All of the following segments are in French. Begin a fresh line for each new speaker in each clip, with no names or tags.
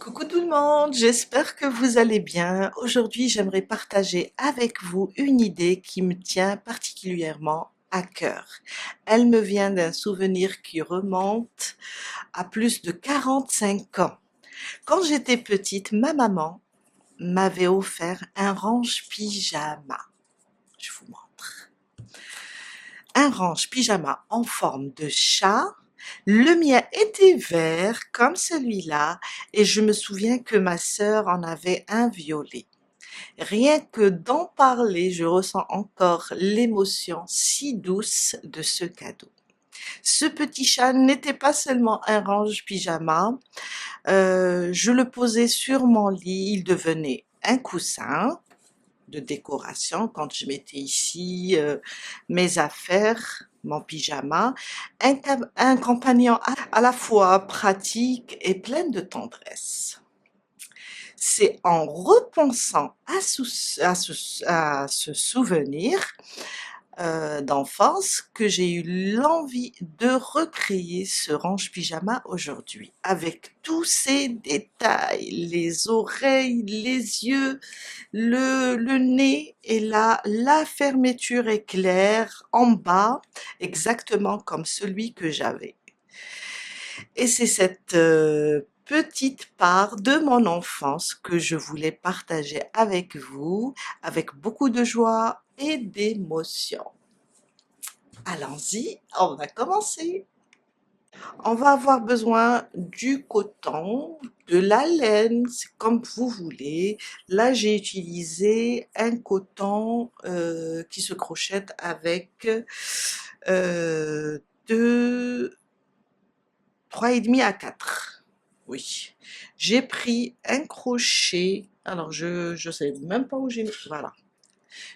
Coucou tout le monde, j'espère que vous allez bien. Aujourd'hui, j'aimerais partager avec vous une idée qui me tient particulièrement à cœur. Elle me vient d'un souvenir qui remonte à plus de 45 ans. Quand j'étais petite, ma maman m'avait offert un range pyjama. Je vous montre. Un range pyjama en forme de chat. Le mien était vert comme celui-là et je me souviens que ma sœur en avait un violet. Rien que d'en parler, je ressens encore l'émotion si douce de ce cadeau. Ce petit chat n'était pas seulement un range pyjama, je le posais sur mon lit, il devenait un coussin de décoration quand je mettais ici mes affaires, mon pyjama, un compagnon à la fois pratique et plein de tendresse. C'est en repensant à ce souvenir d'enfance que j'ai eu l'envie de recréer ce range pyjama aujourd'hui, avec tous ces détails, les oreilles, les yeux, le nez et la fermeture éclair en bas, exactement comme celui que j'avais. Et c'est cette petite part de mon enfance que je voulais partager avec vous, avec beaucoup de joie et d'émotion. Allons-y, on va commencer. On va avoir besoin du coton, de la laine, c'est comme vous voulez. Là, j'ai utilisé un coton qui se crochette avec euh, de 3,5 à 4. Oui. J'ai pris un crochet. Alors, je sais même pas où j'ai mis. Voilà.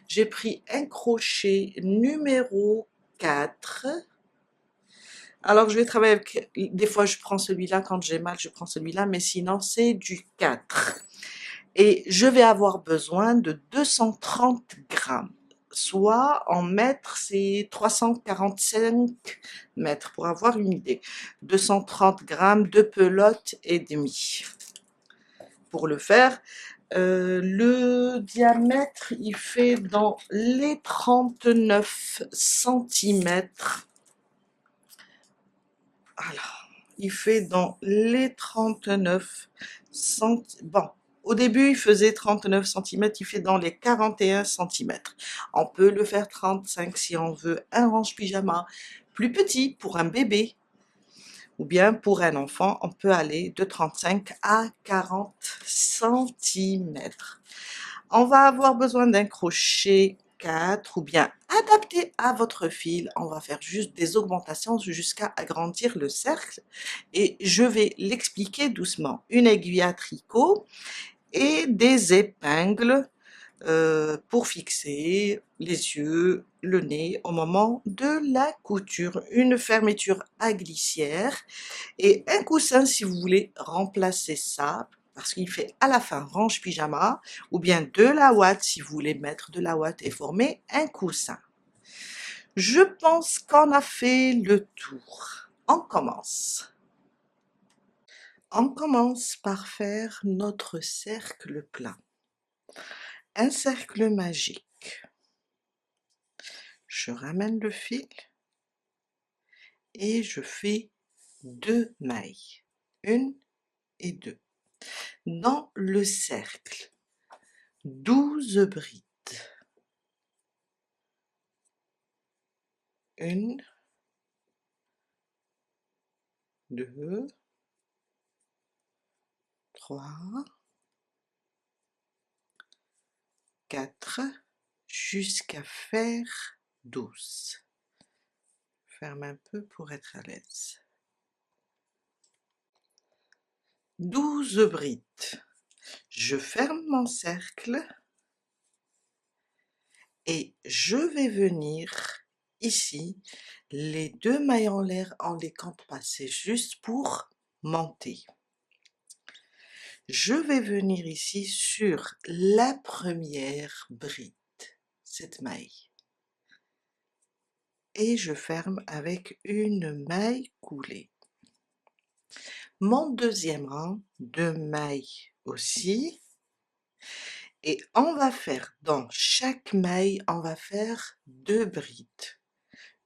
J'ai pris un crochet numéro 4. Alors, je vais travailler avec, des fois je prends celui-là, quand j'ai mal, je prends celui-là, mais sinon c'est du 4. Et je vais avoir besoin de 230 grammes, soit en mètres, c'est 345 mètres, pour avoir une idée. 230 grammes de pelote et demi. Pour le faire, le diamètre, il fait dans les 39 centimètres. Alors, il fait dans les 39 centimètres. Bon, au début, il faisait 39 centimètres, il fait dans les 41 centimètres. On peut le faire 35 si on veut un range pyjama plus petit pour un bébé. Ou bien pour un enfant, on peut aller de 35 à 40 centimètres. On va avoir besoin d'un crochet 4 ou bien adapté à votre fil. On va faire juste des augmentations jusqu'à agrandir le cercle et je vais l'expliquer doucement. Une aiguille à tricot et des épingles pour fixer les yeux, le nez au moment de la couture. Une fermeture à glissière et un coussin si vous voulez remplacer ça, parce qu'il fait à la fin range pyjama, ou bien de la ouate si vous voulez mettre de la ouate et former un coussin. Je pense qu'on a fait le tour. On commence. On commence par faire notre cercle plat. Un cercle magique. Je ramène le fil et je fais 2 mailles. 1 et 2. Dans le cercle, 12 brides. 1, 2, 3, 4, jusqu'à faire 12. Ferme un peu pour être à l'aise. 12 brides. Je ferme mon cercle et je vais venir ici, les 2 mailles en l'air, on les compte pas, c'est juste pour monter. Je vais venir ici sur la première bride, cette maille. Et je ferme avec une maille coulée. mon deuxième rang, 2 mailles aussi, et on va faire dans chaque maille, on va faire 2 brides,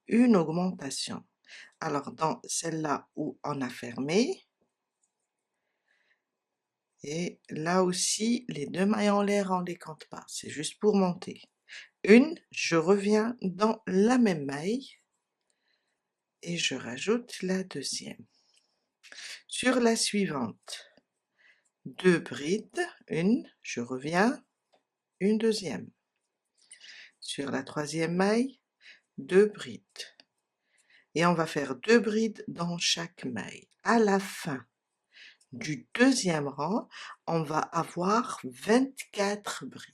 une augmentation. Alors dans celle-là où on a fermé, et là aussi les 2 mailles en l'air on les compte pas, c'est juste pour monter. Une, je reviens dans la même maille et je rajoute la deuxième. Sur la suivante, 2 brides, une, je reviens, une deuxième. Sur la troisième maille, 2 brides. Et on va faire 2 brides dans chaque maille. À la fin du deuxième rang, on va avoir 24 brides.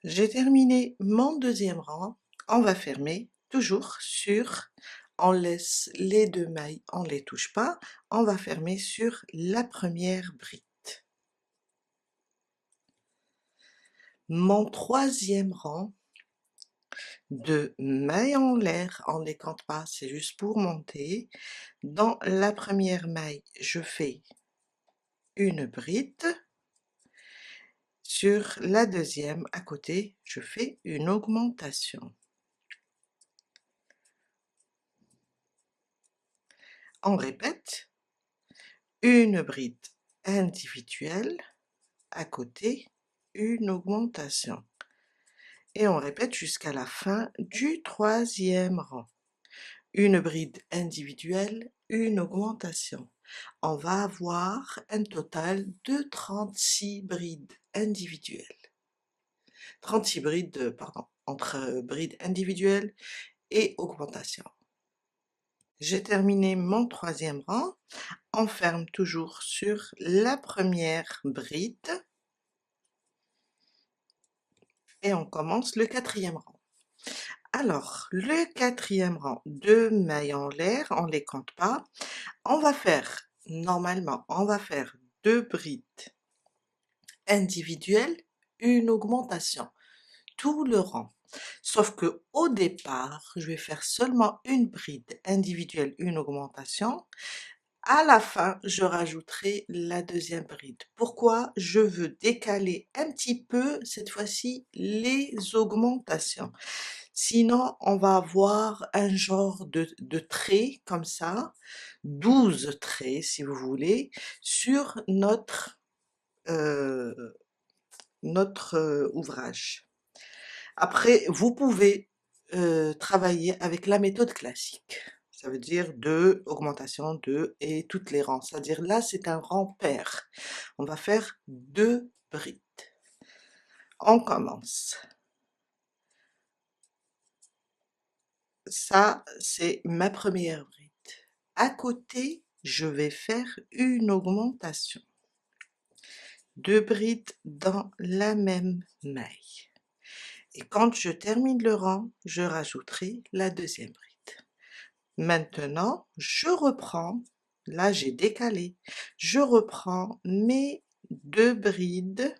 J'ai terminé mon deuxième rang, on va fermer toujours sur, on laisse les 2 mailles, on les touche pas, on va fermer sur la première bride. Mon troisième rang de mailles en l'air, on ne les compte pas, c'est juste pour monter. Dans la première maille, je fais une bride. Sur la deuxième, à côté, je fais une augmentation. On répète, une bride individuelle, à côté, une augmentation. Et on répète jusqu'à la fin du troisième rang. Une bride individuelle, une augmentation. On va avoir un total de 36 brides individuelles. 36 brides, pardon, entre brides individuelles et augmentation. J'ai terminé mon troisième rang. On ferme toujours sur la première bride et on commence le quatrième rang. Alors, le quatrième rang, 2 mailles en l'air, on les compte pas. On va faire, normalement, on va faire 2 brides individuelles, une augmentation, tout le rang. Sauf que au départ, je vais faire seulement une bride individuelle, une augmentation. À la fin, je rajouterai la deuxième bride. Pourquoi? Je veux décaler un petit peu, cette fois-ci, les augmentations. Sinon, on va avoir un genre de trait comme ça, 12 traits si vous voulez, sur euh, notre ouvrage. Après, vous pouvez travailler avec la méthode classique. Ça veut dire 2, augmentation 2 et toutes les rangs. C'est-à-dire là, c'est un rang pair. On va faire 2 brides. On commence. Ça, c'est ma première bride. À côté, je vais faire une augmentation. 2 brides dans la même maille. Et quand je termine le rang, je rajouterai la deuxième bride. Maintenant, je reprends, là j'ai décalé, je reprends mes 2 brides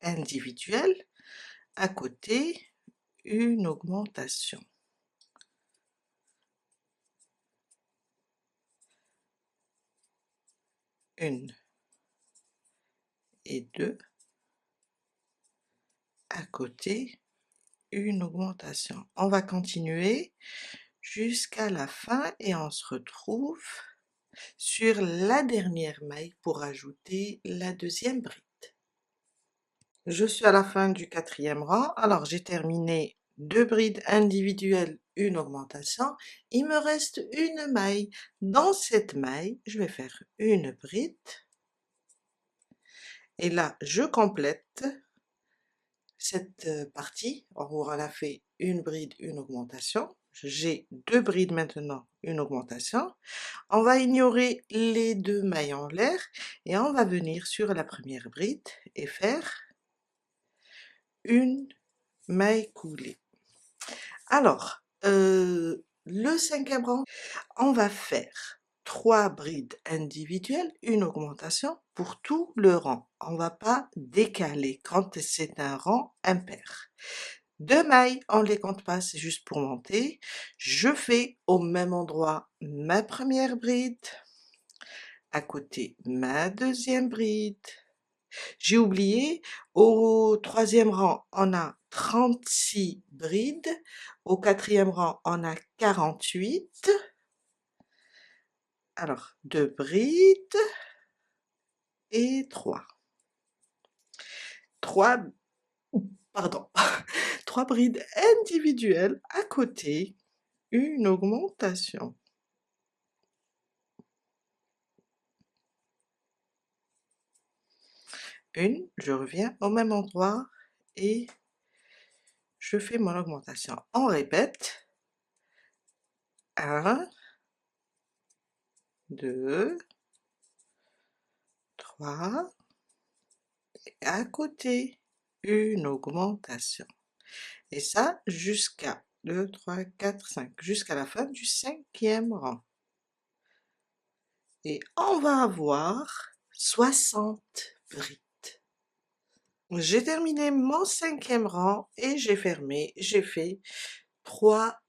individuelles, à côté, une augmentation. Une et 2, à côté, une augmentation. On va continuer jusqu'à la fin et on se retrouve sur la dernière maille pour ajouter la deuxième bride. Je suis à la fin du quatrième rang, alors j'ai terminé 2 brides individuelles, une augmentation, il me reste une maille. Dans cette maille, je vais faire une bride, et là je complète cette partie, on a fait une bride, une augmentation, j'ai 2 brides maintenant, une augmentation. On va ignorer les 2 mailles en l'air et on va venir sur la première bride et faire une maille coulée. Alors, le cinquième rang, on va faire 3 brides individuelles, une augmentation pour tout le rang. On va pas décaler quand c'est un rang impair. 2 mailles, on les compte pas, c'est juste pour monter. Je fais au même endroit ma première bride, à côté ma deuxième bride. J'ai oublié, au troisième rang, on a 36 brides, au quatrième rang, on a 48. Alors, 2 brides et 3. 3, pardon, 3 brides individuelles à côté, une augmentation. Une, je reviens au même endroit et je fais mon augmentation. On répète. 1, 2, 3, et à côté, une augmentation. Et ça jusqu'à 2, 3, 4, 5, jusqu'à la fin du 5e rang. Et on va avoir 60 brides. J'ai terminé mon 5e rang et j'ai fermé, j'ai fait 3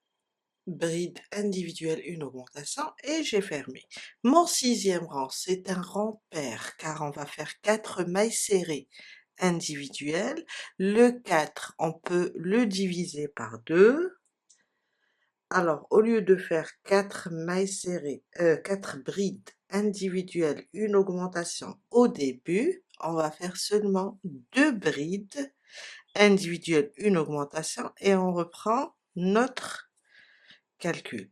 brides individuelles, une augmentation et j'ai fermé. Mon 6e rang, c'est un rang pair car on va faire 4 mailles serrées individuelles. Le 4, on peut le diviser par 2. Alors, au lieu de faire 4 mailles serrées, 4 brides individuelles, une augmentation au début, on va faire seulement 2 brides individuelles, une augmentation et on reprend notre calcul.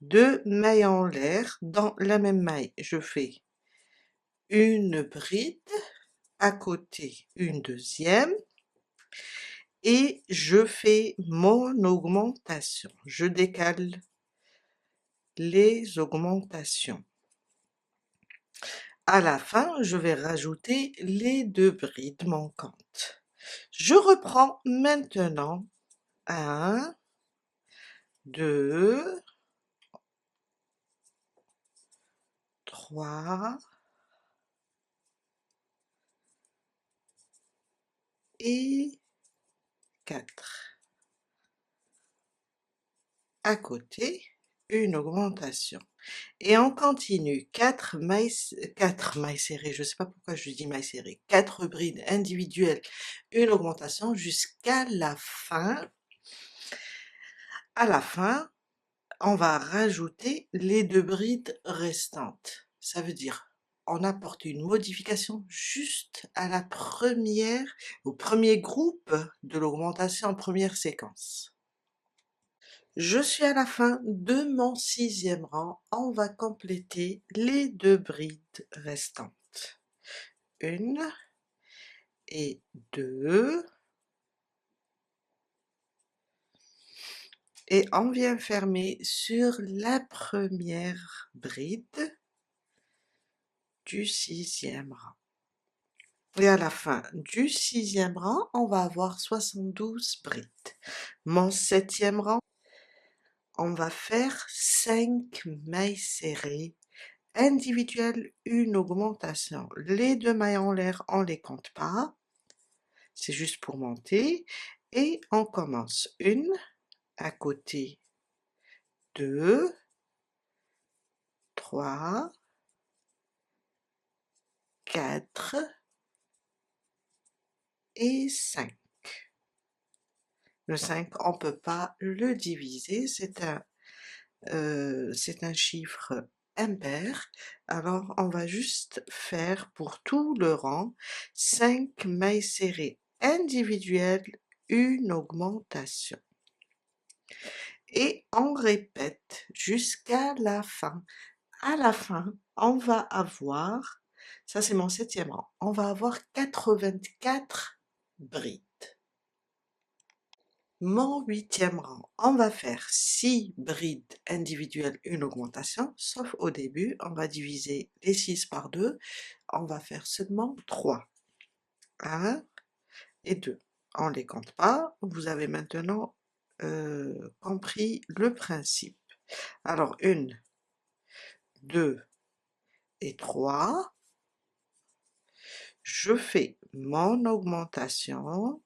2 mailles en l'air, dans la même maille, je fais une bride, à côté une deuxième, et je fais mon augmentation. Je décale les augmentations. À la fin, je vais rajouter les 2 brides manquantes. Je reprends maintenant 1, 2, 3 et 4. À côté, une augmentation. Et on continue 4 mailles serrées, je ne sais pas pourquoi je dis mailles serrées, 4 brides individuelles, une augmentation jusqu'à la fin. À la fin, on va rajouter les 2 brides restantes. Ça veut dire, on apporte une modification juste à la première, au premier groupe de l'augmentation en première séquence. Je suis à la fin de mon 6e rang, on va compléter les 2 brides restantes. 1 et 2. Et on vient fermer sur la première bride du 6e rang. Et à la fin du 6e rang, on va avoir 72 brides. Mon 7e rang, on va faire 5 mailles serrées individuelles, une augmentation. Les 2 mailles en l'air, on les compte pas, c'est juste pour monter. Et on commence 1, à côté 2, 3, 4 et 5. Le 5, on peut pas le diviser, c'est un chiffre impair, alors on va juste faire pour tout le rang 5 mailles serrées individuelles, une augmentation. Et on répète jusqu'à la fin. À la fin, on va avoir, ça c'est mon 7e rang, on va avoir 84 brides. Mon 8e rang, on va faire 6 brides individuelles, une augmentation, sauf au début, on va diviser les 6 par 2, on va faire seulement 3. 1 et 2. On ne les compte pas, vous avez maintenant compris le principe. Alors 1, 2 et 3, je fais mon augmentation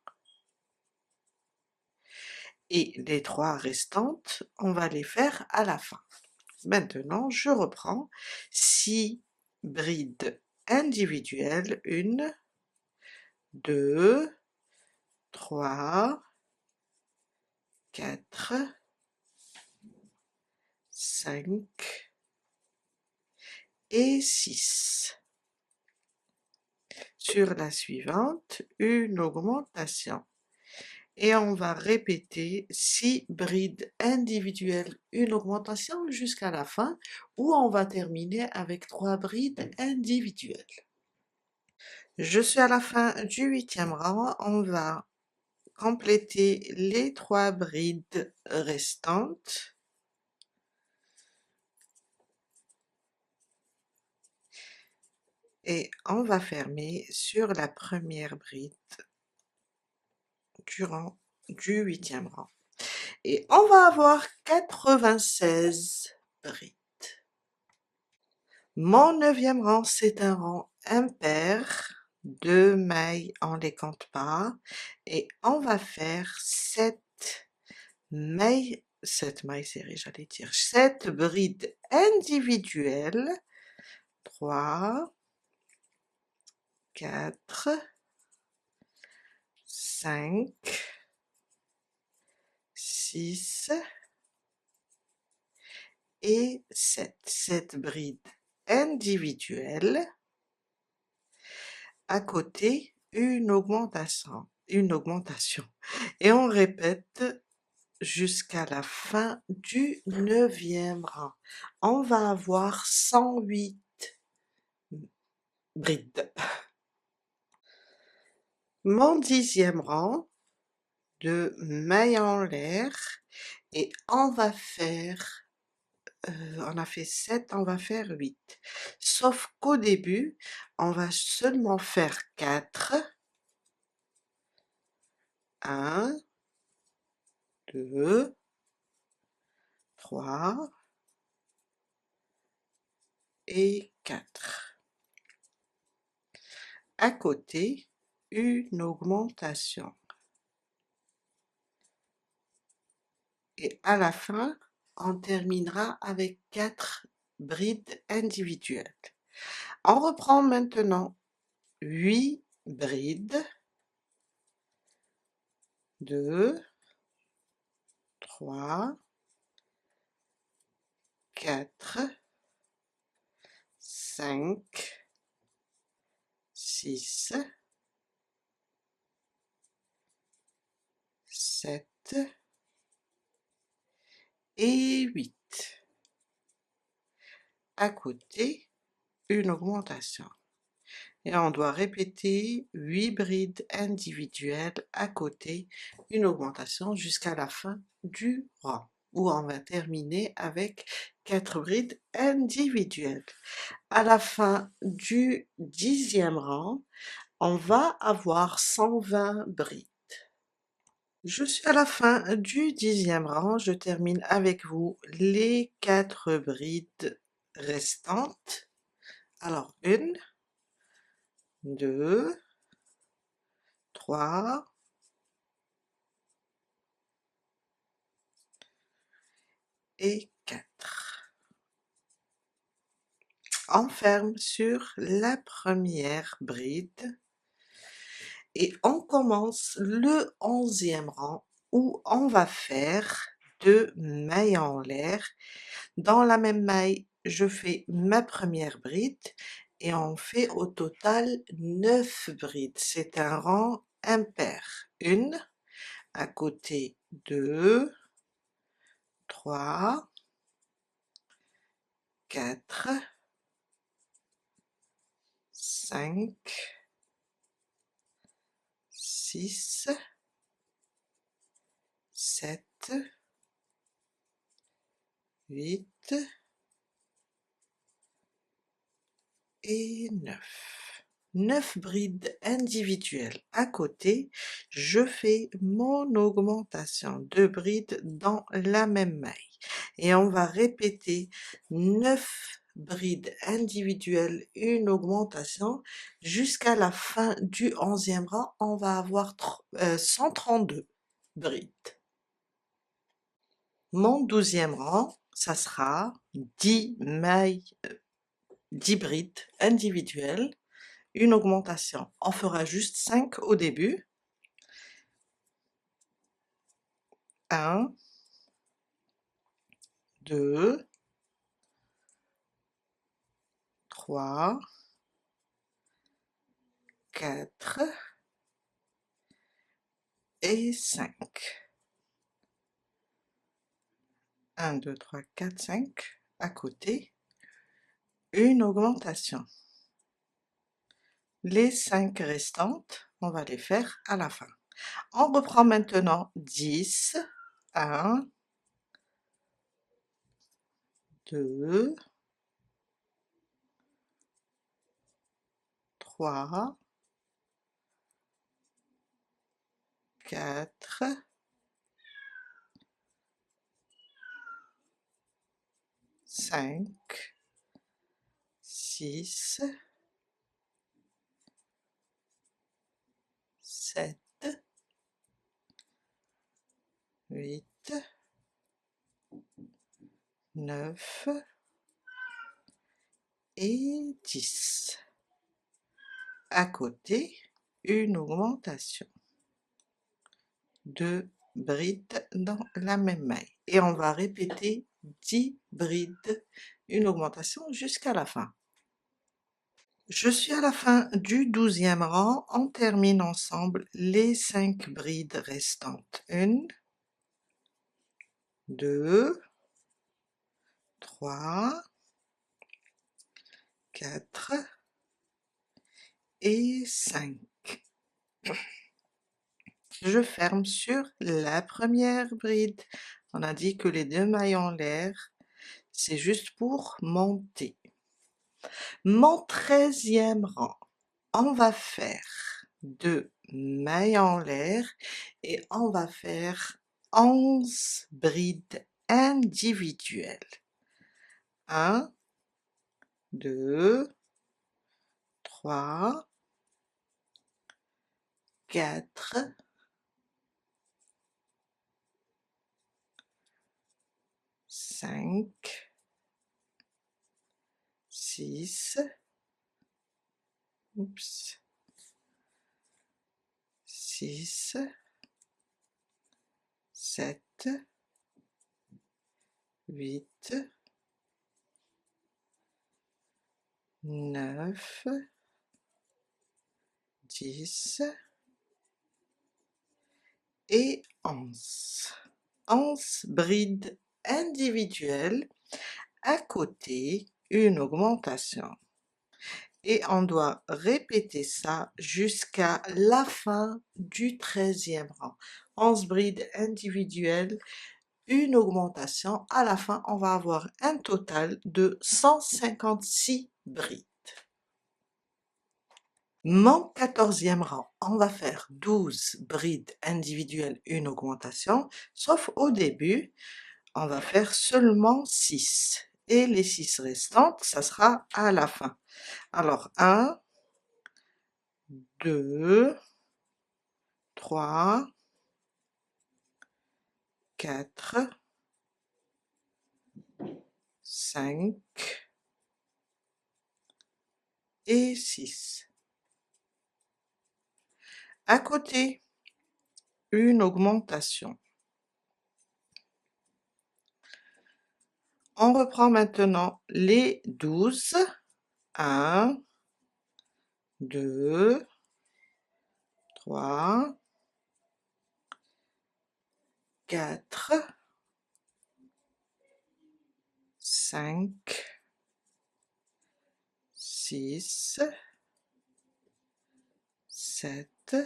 Et les 3 restantes, on va les faire à la fin. Maintenant, je reprends 6 brides individuelles, 1, 2, 3, 4, 5 et 6. Sur la suivante, une augmentation. Et on va répéter 6 brides individuelles, une augmentation jusqu'à la fin, où on va terminer avec 3 brides individuelles. Je suis à la fin du 8e rang, on va compléter les 3 brides restantes. Et on va fermer sur la première bride du rang du 8e rang. Et on va avoir 96 brides. Mon 9e rang, c'est un rang impair, 2 mailles, on les compte pas, et on va faire 7 mailles serrées, j'allais dire, 7 brides individuelles, 3, 4, 5, 6 et 7. 7 brides individuelles. À côté, une augmentation. Et on répète jusqu'à la fin du 9e rang. On va avoir 108 brides. Mon 10e rang de mailles en l'air, et on va faire, on a fait 7, on va faire 8. Sauf qu'au début, on va seulement faire 4. 1, 2, 3 et 4. À côté, une augmentation. Et à la fin, on terminera avec 4 brides individuelles. On reprend maintenant 8 brides. 2, 3, 4, 5, 6, 7 et 8. À côté, une augmentation. Et on doit répéter 8 brides individuelles à côté, une augmentation jusqu'à la fin du rang, où on va terminer avec 4 brides individuelles. À la fin du 10e rang, on va avoir 120 brides. Je suis à la fin du 10e rang, je termine avec vous les 4 brides restantes. Alors, 1, 2, 3 et 4. On ferme sur la première bride et on commence le 11e rang où on va faire 2 mailles en l'air. Dans la même maille, je fais ma première bride et on fait au total 9 brides. C'est un rang impair. 1, à côté 2, 3, 4, 5, 6, 7, 8 et 9. 9 brides individuelles à côté, je fais mon augmentation, 2 brides dans la même maille. Et on va répéter 9 brides individuelles, une augmentation, jusqu'à la fin du 11e rang, on va avoir 132 brides. Mon 12e rang, ça sera 10 mailles, 10 brides individuelles, une augmentation. On fera juste 5 au début. 1, 2, 3, 4 et 5. 1, 2, 3, 4, 5 à côté, une augmentation. Les 5 restantes, on va les faire à la fin. On reprend maintenant 10, 1, 2, 3, 4, 5, 6, 7, 8, 9 et 10. À côté, une augmentation. 2 brides dans la même maille. Et on va répéter 10 brides, une augmentation jusqu'à la fin. Je suis à la fin du 12e rang. On termine ensemble les 5 brides restantes. 1, 2, 3, 4 et 5. Je ferme sur la première bride. On a dit que les 2 mailles en l'air, c'est juste pour monter. Mon 13e rang, on va faire 2 mailles en l'air et on va faire 11 brides individuelles. 1, 2, 3, 4, 5, 6, 6, 7, 8, 9, 10 et 11. 11 brides individuelles. À côté, une augmentation. Et on doit répéter ça jusqu'à la fin du 13e rang. 11 brides individuelles, une augmentation. À la fin, on va avoir un total de 156 brides. Mon 14e rang, on va faire 12 brides individuelles, une augmentation, sauf au début, on va faire seulement 6. Et les 6 restantes, ça sera à la fin. Alors, 1, 2, 3, 4, 5 et 6. À côté, une augmentation. On reprend maintenant les 12. 1, 2, 3, 4, 5, 6, 7,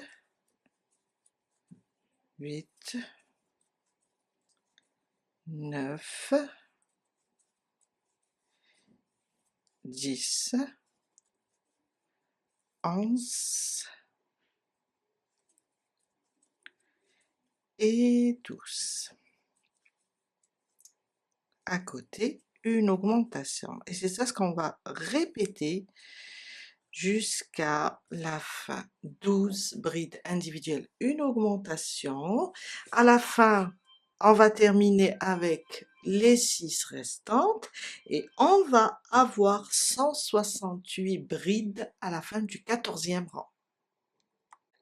8, 9, 10, 11 et 12. À côté, une augmentation. Et c'est ça ce qu'on va répéter jusqu'à la fin. 12 brides individuelles, une augmentation. À la fin, On va terminer avec les 6 restantes et on va avoir 168 brides à la fin du 14e rang.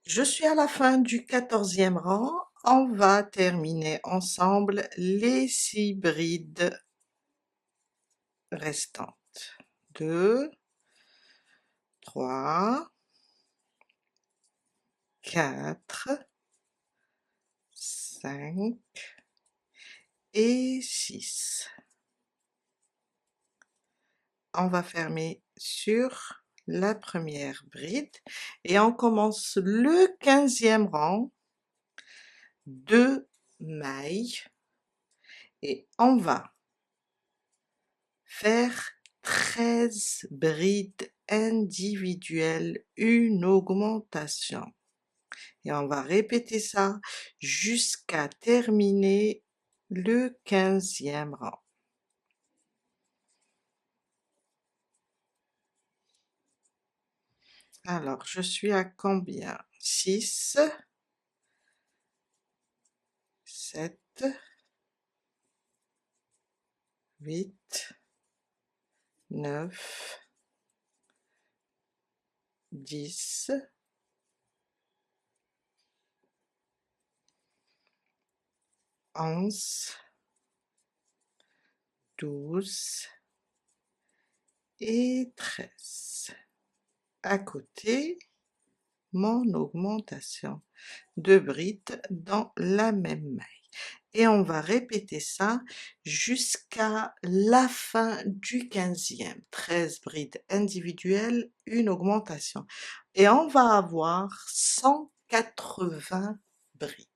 Je suis à la fin du 14e rang. On va terminer ensemble les 6 brides restantes. 2, 3, 4, 5 et 6. On va fermer sur la première bride et on commence le 15e rang, 2 mailles et on va faire 13 brides individuelles, une augmentation. Et on va répéter ça jusqu'à terminer le 15e rang. Alors, je suis à combien? 6, 7, 8, 9, 10, 11, 12 et 13. À côté, mon augmentation de brides dans la même maille. Et on va répéter ça jusqu'à la fin du 15e. 13 brides individuelles, une augmentation. Et on va avoir 180 brides.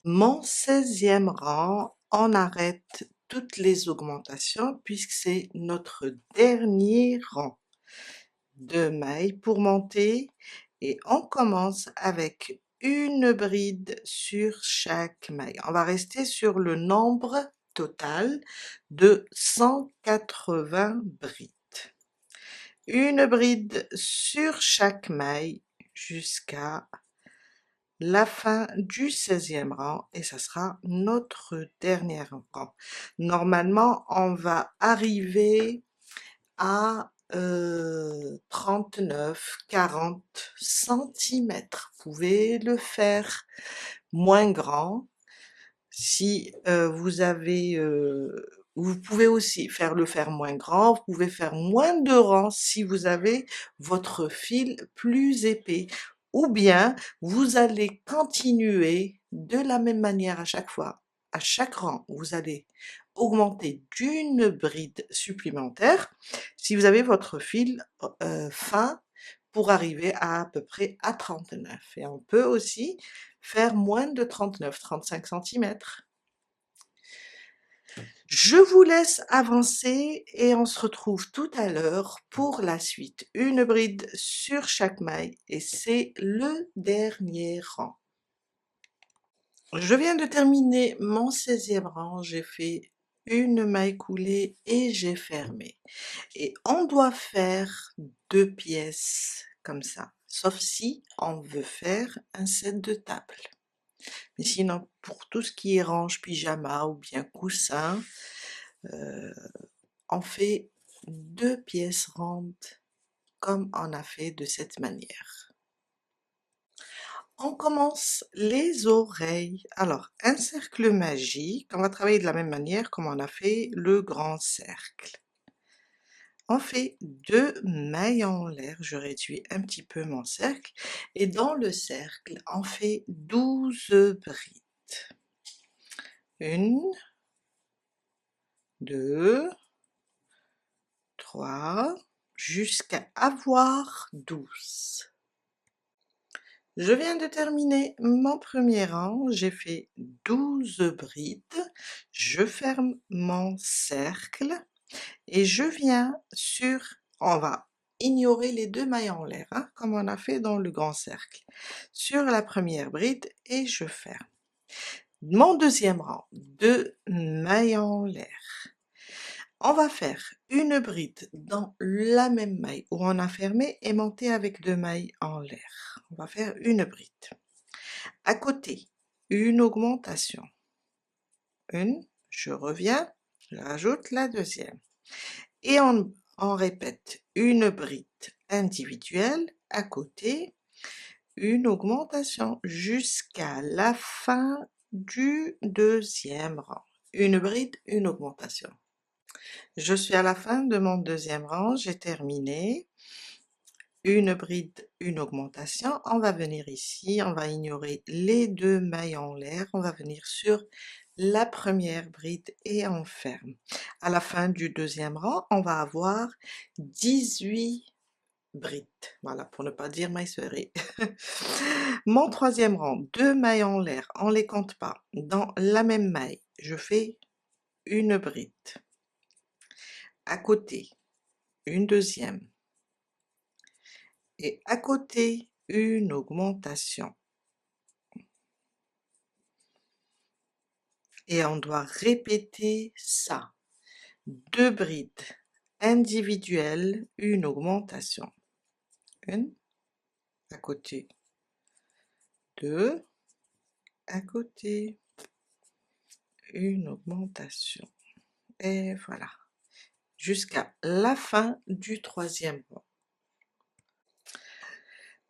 Mon 16e rang, on arrête toutes les augmentations puisque c'est notre dernier rang de mailles pour monter et on commence avec une bride sur chaque maille. On va rester sur le nombre total de 180 brides. Une bride sur chaque maille jusqu'à la fin du 16e rang et ça sera notre dernier rang. Normalement, on va arriver à 39-40 centimètres. Vous pouvez le faire moins grand si vous avez... vous pouvez aussi le faire moins grand, vous pouvez faire moins de rangs si vous avez votre fil plus épais. Ou bien, vous allez continuer de la même manière à chaque fois. À chaque rang, vous allez augmenter d'une bride supplémentaire si vous avez votre fil fin pour arriver à peu près à 39. Et on peut aussi faire moins de 39, 35 centimètres. Je vous laisse avancer et on se retrouve tout à l'heure pour la suite. Une bride sur chaque maille et c'est le dernier rang. Je viens de terminer mon 16e rang, j'ai fait une maille coulée et j'ai fermé. Et on doit faire 2 pièces comme ça, sauf si on veut faire un set de table. Mais sinon, pour tout ce qui est range pyjama ou bien coussin, on fait 2 pièces rondes comme on a fait de cette manière. On commence les oreilles. Alors, un cercle magique, on va travailler de la même manière comme on a fait le grand cercle. On fait 2 mailles en l'air, je réduis un petit peu mon cercle, et dans le cercle, on fait 12 brides. 1, 2, 3, jusqu'à avoir 12. Je viens de terminer mon premier rang, j'ai fait 12 brides, je ferme mon cercle et je viens on va ignorer les 2 mailles en l'air, hein, comme on a fait dans le grand cercle, sur la première bride et je ferme. Mon deuxième rang, 2 mailles en l'air. On va faire une bride dans la même maille où on a fermé et monter avec 2 mailles en l'air. On va faire une bride. À côté, une augmentation. Une, je reviens, je rajoute la deuxième. Et on répète une bride individuelle à côté, une augmentation jusqu'à la fin du deuxième rang. Une bride, une augmentation. Je suis à la fin de mon deuxième rang, j'ai terminé. Une bride, une augmentation. On va venir ici, on va ignorer les deux mailles en l'air, on va venir sur la première bride et on ferme. À la fin du deuxième rang, on va avoir 18 brides. Voilà, pour ne pas dire maille serrée. Mon troisième rang, deux mailles en l'air, on les compte pas. Dans la même maille, je fais une bride. À côté, une deuxième. Et à côté, une augmentation. Et on doit répéter ça. Deux brides individuelles, une augmentation. Une, à côté. Deux, à côté. Une augmentation. Et voilà. Jusqu'à la fin du troisième rang.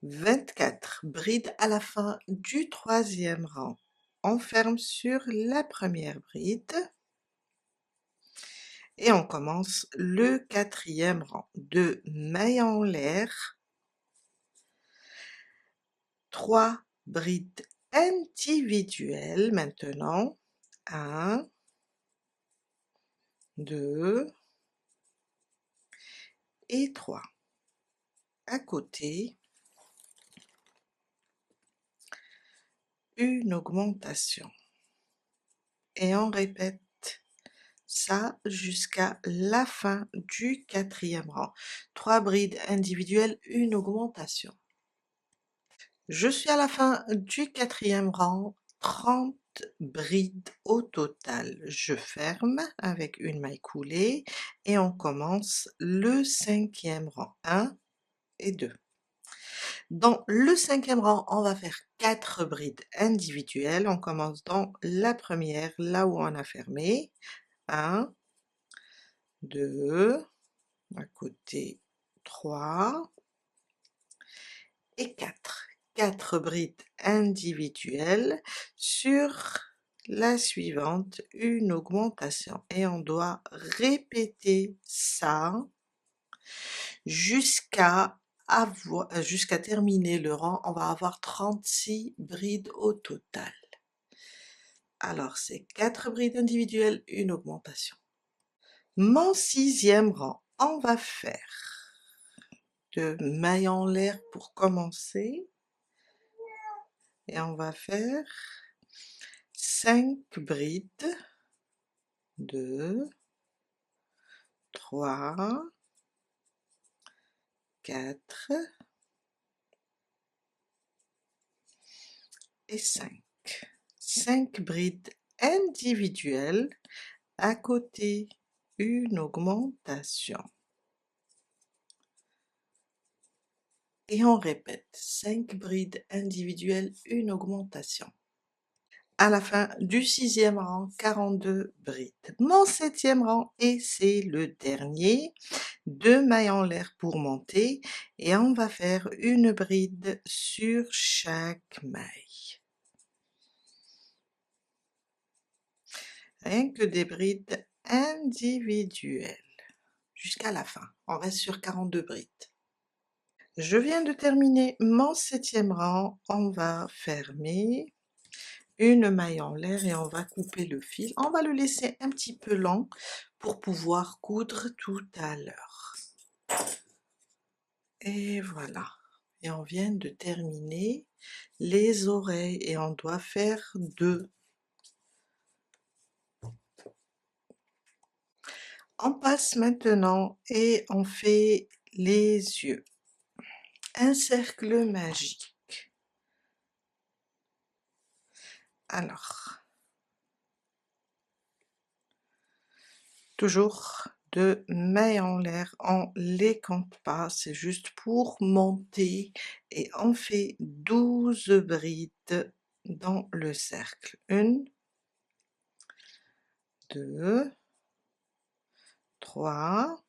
24 brides à la fin du troisième rang. On ferme sur la première bride et on commence le quatrième rang. Deux mailles en l'air, 3 brides individuelles maintenant. 1, 2 et 3. À côté, une augmentation. Et on répète ça jusqu'à la fin du quatrième rang. 3 brides individuelles, une augmentation. Je suis à la fin du quatrième rang, 30 brides au total. Je ferme avec une maille coulée et on commence le cinquième rang. 1 et 2. Dans le cinquième rang, on va faire 4 brides individuelles. On commence dans la première, là où on a fermé. 1, 2, à côté 3 et 4. 4 brides individuelles sur la suivante, une augmentation. Et on doit répéter ça jusqu'à terminer le rang. On va avoir 36 brides au total. Alors c'est 4 brides individuelles, une augmentation. Mon sixième rang, on va faire de mailles en l'air pour commencer et on va faire 5 brides, 2, 3, 4 et 5. 5 brides individuelles à côté, une augmentation. Et on répète, 5 brides individuelles, une augmentation. À la fin du sixième rang, 42 brides. Mon septième rang, et c'est le dernier, 2 mailles en l'air pour monter, et on va faire une bride sur chaque maille. Rien que des brides individuelles. Jusqu'à la fin, on reste sur 42 brides. Je viens de terminer mon septième rang, on va fermer une maille en l'air et on va couper le fil. On va le laisser un petit peu long pour pouvoir coudre tout à l'heure. Et voilà. Et on vient de terminer les oreilles et on doit faire 2. On passe maintenant et on fait les yeux. Un cercle magique. Alors, toujours 2 mailles en l'air, on les compte pas, c'est juste pour monter et on fait 12 brides dans le cercle. 1, 2, 3,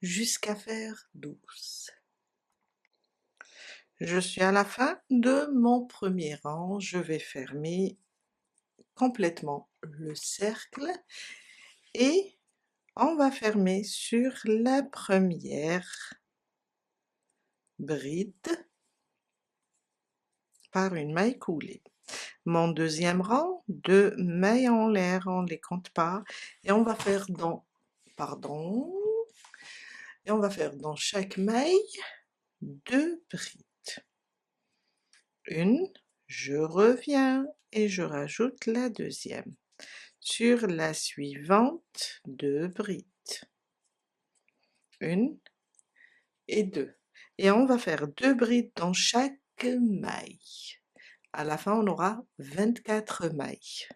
jusqu'à faire 12. Je suis à la fin de mon premier rang, je vais fermer complètement le cercle et on va fermer sur la première bride par une maille coulée. Mon deuxième rang, 2 mailles en l'air, on ne les compte pas, et on va faire dans, et on va faire dans chaque maille 2 brides. Une, je reviens et je rajoute la deuxième. Sur la suivante, 2 brides. Une et 2. Et on va faire 2 brides dans chaque maille. À la fin, on aura 24 mailles.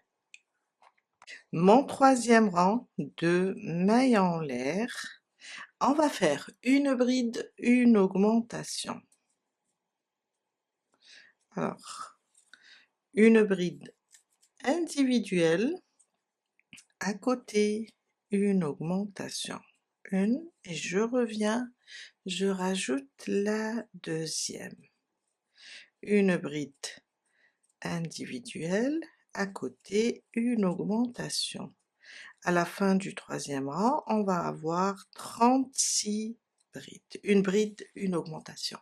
Mon troisième rang, 2 mailles en l'air. On va faire une bride, une augmentation. Alors, une bride individuelle, à côté, une augmentation. Une, et je reviens, je rajoute la deuxième. Une bride individuelle, à côté, une augmentation. À la fin du troisième rang, on va avoir 36 brides. Une bride, une augmentation.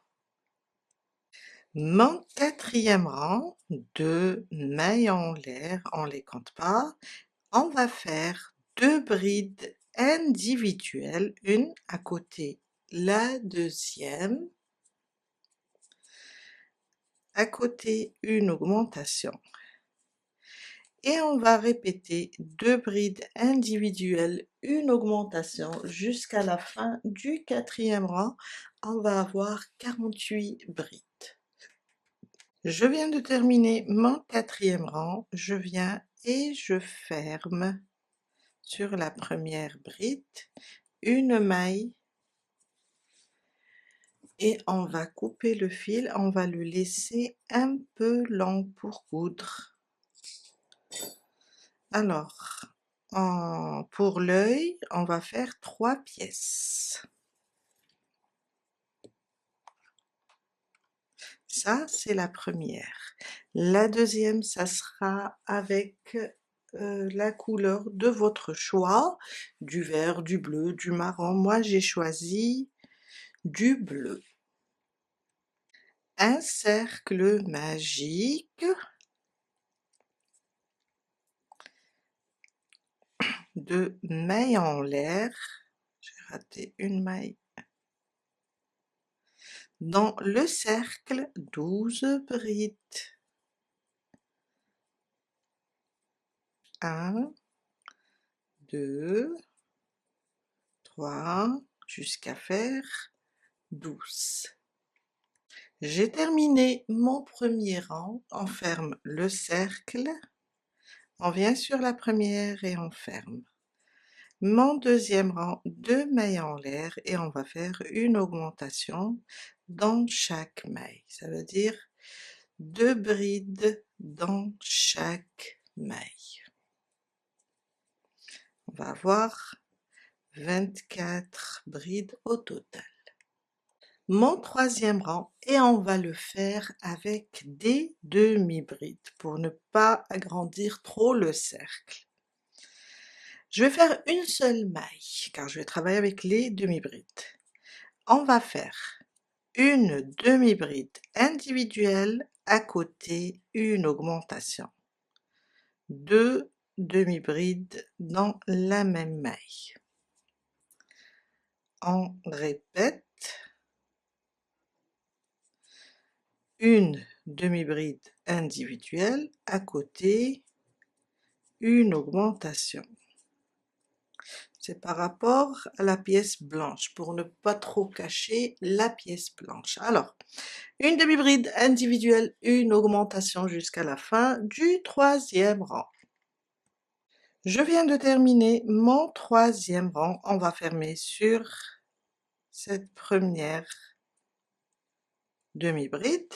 Mon quatrième rang, 2 mailles en l'air, on ne les compte pas. On va faire 2 brides individuelles, une à côté la deuxième, à côté une augmentation. Et on va répéter 2 brides individuelles, une augmentation jusqu'à la fin du quatrième rang. On va avoir 48 brides. Je viens de terminer mon quatrième rang, je viens et je ferme sur la première bride une maille et on va couper le fil, on va le laisser un peu long pour coudre. Alors, pour l'œil, on va faire 3 pièces. Ça, c'est la première. La deuxième, ça sera avec la couleur de votre choix, du vert, du bleu, du marron. Moi, j'ai choisi du bleu. Un cercle magique, 2 mailles en l'air, j'ai raté une maille, dans le cercle 12 brides, 1, 2, 3, jusqu'à faire 12. J'ai terminé mon premier rang, on ferme le cercle, on vient sur la première et on ferme. Mon deuxième rang, 2 mailles en l'air et on va faire une augmentation dans chaque maille. Ça veut dire 2 brides dans chaque maille. On va avoir 24 brides au total. Mon troisième rang et on va le faire avec des demi-brides pour ne pas agrandir trop le cercle. Je vais faire une seule maille car je vais travailler avec les demi-brides. On va faire une demi-bride individuelle, à côté une augmentation. 2 demi-brides dans la même maille. On répète. Une demi-bride individuelle, à côté une augmentation. C'est par rapport à la pièce blanche, pour ne pas trop cacher la pièce blanche. Alors, une demi-bride individuelle, une augmentation jusqu'à la fin du troisième rang. Je viens de terminer mon troisième rang, on va fermer sur cette première demi-bride,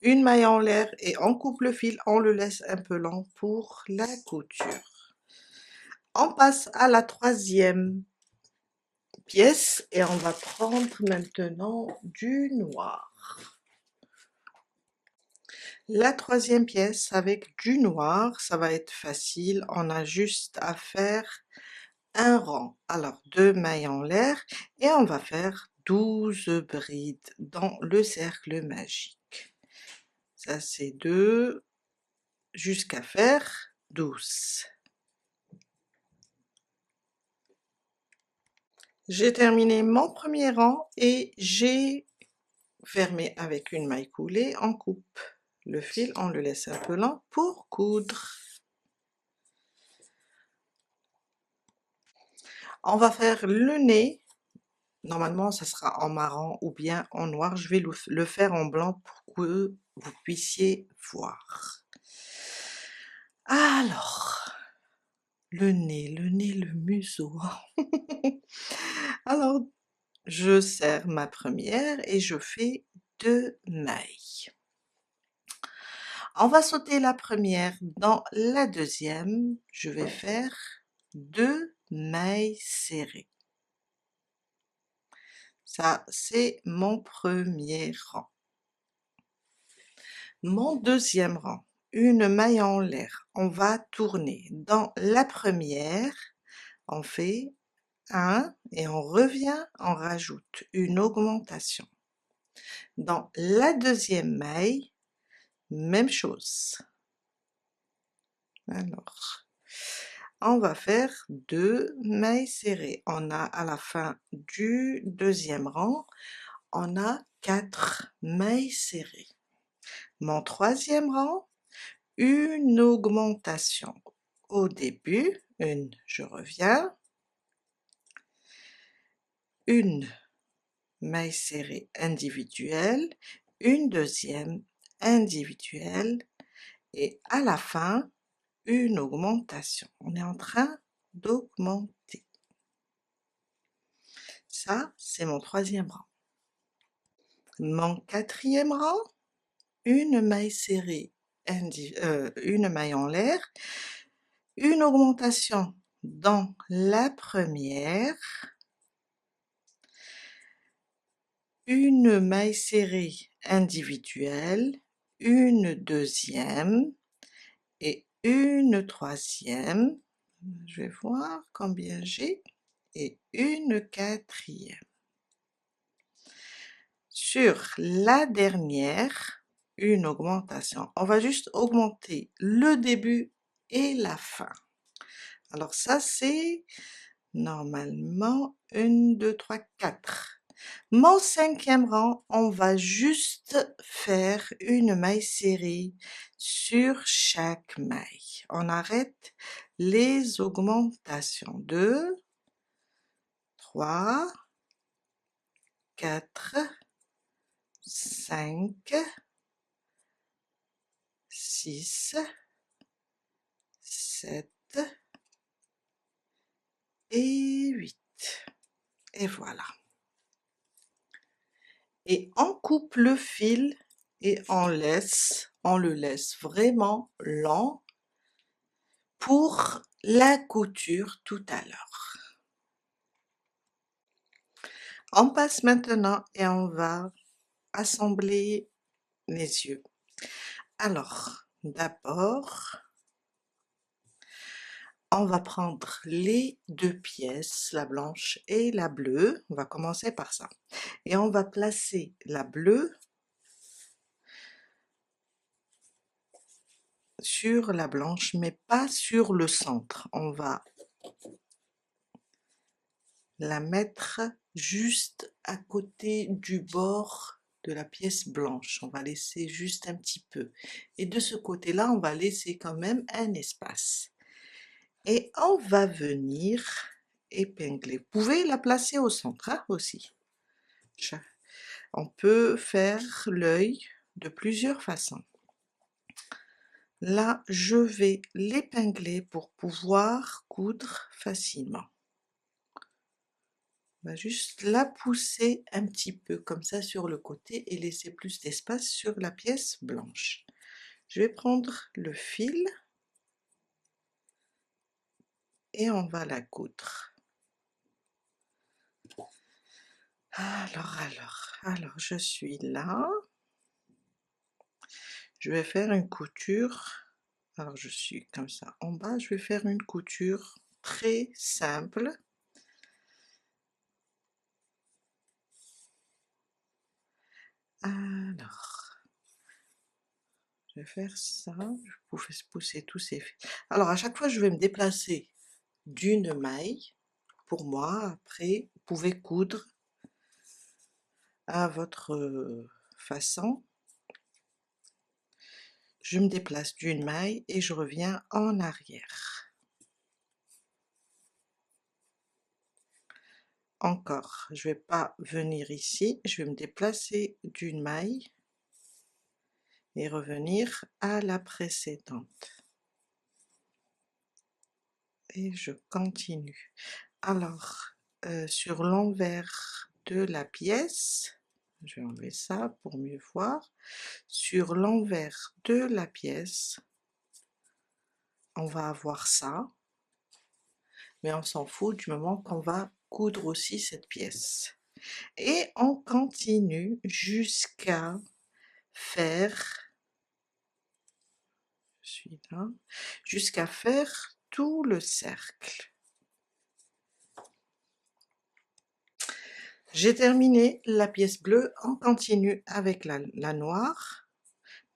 une maille en l'air et on coupe le fil, on le laisse un peu long pour la couture. On passe à la troisième pièce et on va prendre maintenant du noir. La troisième pièce avec du noir, ça va être facile, on a juste à faire un rang. Alors 2 mailles en l'air et on va faire 12 brides dans le cercle magique. Ça c'est 2 jusqu'à faire 12. J'ai terminé mon premier rang et j'ai fermé avec une maille coulée. On coupe le fil, on le laisse un peu lent pour coudre. On va faire le nez. Normalement, ça sera en marron ou bien en noir. Je vais le faire en blanc pour que vous puissiez voir. Alors, le nez, le museau. Alors, je serre ma première et je fais 2 mailles. On va sauter la première dans la deuxième. Je vais faire 2 mailles serrées. Ça, c'est mon premier rang. Mon deuxième rang, une maille en l'air. On va tourner dans la première, on fait 1 et on revient, on rajoute une augmentation. Dans la deuxième maille, même chose. Alors, on va faire 2 mailles serrées. On a à la fin du deuxième rang, on a 4 mailles serrées. Mon troisième rang, une augmentation. Au début, je reviens, une maille serrée individuelle, une deuxième individuelle et à la fin, une augmentation. On est en train d'augmenter. Ça, c'est mon troisième rang. Mon quatrième rang, une maille serrée, une maille en l'air, une augmentation dans la première, une maille serrée individuelle, une deuxième et une troisième. Je vais voir combien j'ai et une quatrième. Sur la dernière, une augmentation. On va juste augmenter le début et la fin. Alors ça c'est normalement 1, 2, 3, 4. Mon cinquième rang, on va juste faire une maille serrée sur chaque maille. On arrête les augmentations. 2, 3, 4, 5, 6, 7 et 8. Et voilà. Et on coupe le fil et on le laisse vraiment lent pour la couture tout à l'heure. On passe maintenant et on va assembler les yeux. Alors, d'abord, on va prendre les 2 pièces, la blanche et la bleue. On va commencer par ça. Et on va placer la bleue sur la blanche, mais pas sur le centre. On va la mettre juste à côté du bord de la pièce blanche. On va laisser juste un petit peu. Et de ce côté-là, on va laisser quand même un espace. Et on va venir épingler. Vous pouvez la placer au centre hein, aussi. On peut faire l'œil de plusieurs façons. Là, je vais l'épingler pour pouvoir coudre facilement. On va juste la pousser un petit peu comme ça sur le côté et laisser plus d'espace sur la pièce blanche. Je vais prendre le fil et on va la coudre. Alors, je suis là. Je vais faire une couture. Alors, je suis comme ça en bas. Je vais faire une couture très simple. Alors, je vais faire ça. Je pouvais pousser tous ces fils. Alors, à chaque fois, je vais me déplacer d'une maille. Pour moi, après, vous pouvez coudre à votre façon. Je me déplace d'une maille et je reviens en arrière. Encore, je ne vais pas venir ici, je vais me déplacer d'une maille et revenir à la précédente. Et je continue. Alors, sur l'envers de la pièce, je vais enlever ça pour mieux voir. Sur l'envers de la pièce, on va avoir ça, mais on s'en fout du moment qu'on va coudre aussi cette pièce. Et on continue jusqu'à faire, je suis là, jusqu'à faire tout le cercle. J'ai terminé la pièce bleue, on continue avec la noire.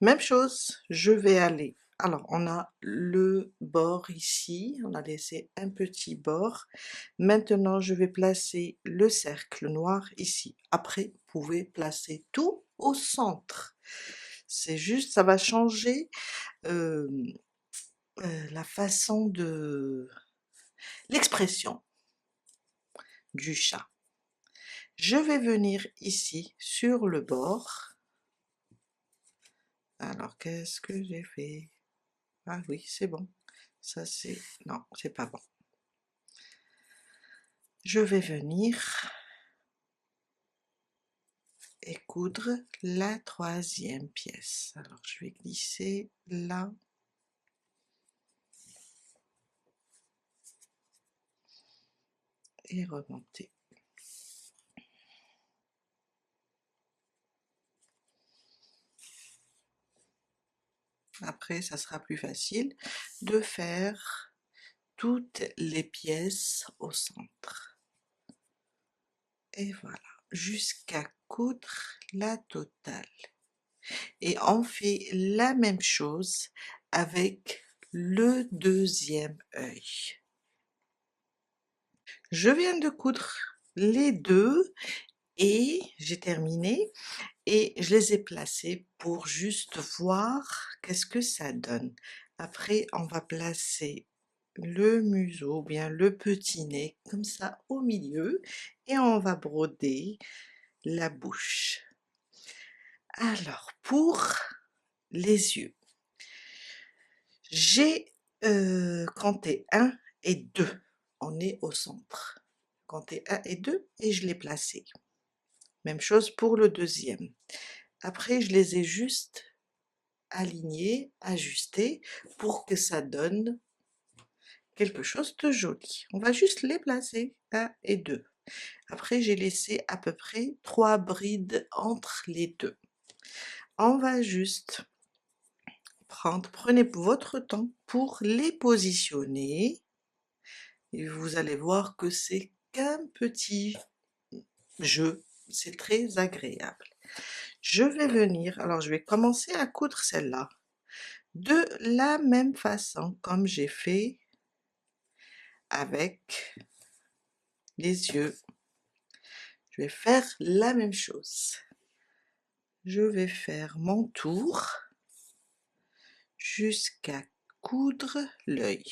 Même chose, je vais aller. Alors, on a le bord ici, on a laissé un petit bord. Maintenant, je vais placer le cercle noir ici. Après, vous pouvez placer tout au centre. C'est juste, ça va changer la façon de l'expression du chat. Je vais venir ici sur le bord. Alors, qu'est-ce que j'ai fait? Ah oui, c'est bon. Ça c'est... Non, c'est pas bon. Je vais venir et coudre la troisième pièce. Alors, je vais glisser là. Et remonter. Après, ça sera plus facile de faire toutes les pièces au centre. Et voilà, jusqu'à coudre la totale. Et on fait la même chose avec le deuxième œil. Je viens de coudre les deux et j'ai terminé et je les ai placés pour juste voir qu'est-ce que ça donne. Après, on va placer le museau, ou bien le petit nez, comme ça au milieu, et on va broder la bouche. Alors, pour les yeux, j'ai compté 1 et 2, on est au centre. Compté 1 et 2 et je l'ai placé. Même chose pour le deuxième. Après, je les ai juste alignés, ajustés, pour que ça donne quelque chose de joli. On va juste les placer, 1 et 2. Après, j'ai laissé à peu près 3 brides entre les deux. On va juste prenez votre temps pour les positionner. Et vous allez voir que c'est qu'un petit jeu, c'est très agréable. Je vais venir, alors je vais commencer à coudre celle-là de la même façon comme j'ai fait avec les yeux. Je vais faire la même chose. Je vais faire mon tour jusqu'à coudre l'œil.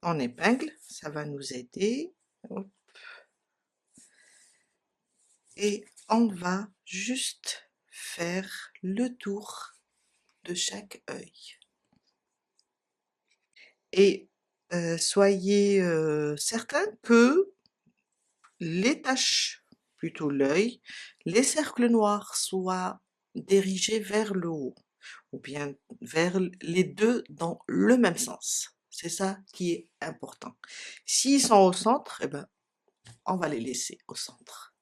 En épingle, ça va nous aider. Hop. Et on va juste faire le tour de chaque œil. Et soyez certains que les taches, plutôt l'œil, les cercles noirs soient dirigés vers le haut, ou bien vers les deux dans le même sens. C'est ça qui est important. S'ils sont au centre, eh ben, on va les laisser au centre.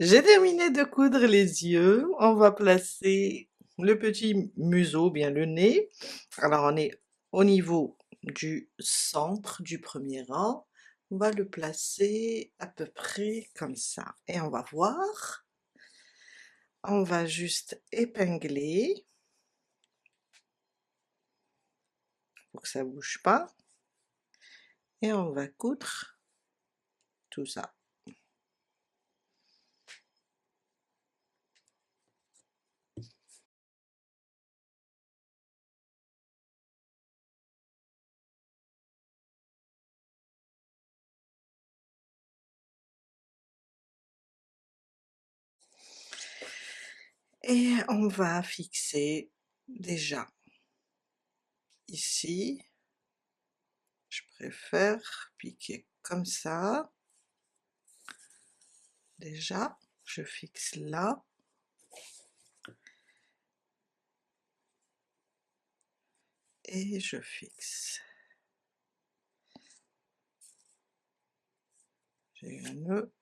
J'ai terminé de coudre les yeux. On va placer le petit museau, bien le nez. Alors on est au niveau du centre du premier rang. On va le placer à peu près comme ça. Et on va voir. On va juste épingler pour que ça bouge pas. Et on va coudre tout ça. Et on va fixer déjà ici. Je préfère piquer comme ça. Déjà, je fixe là. Et je fixe. J'ai un nœud.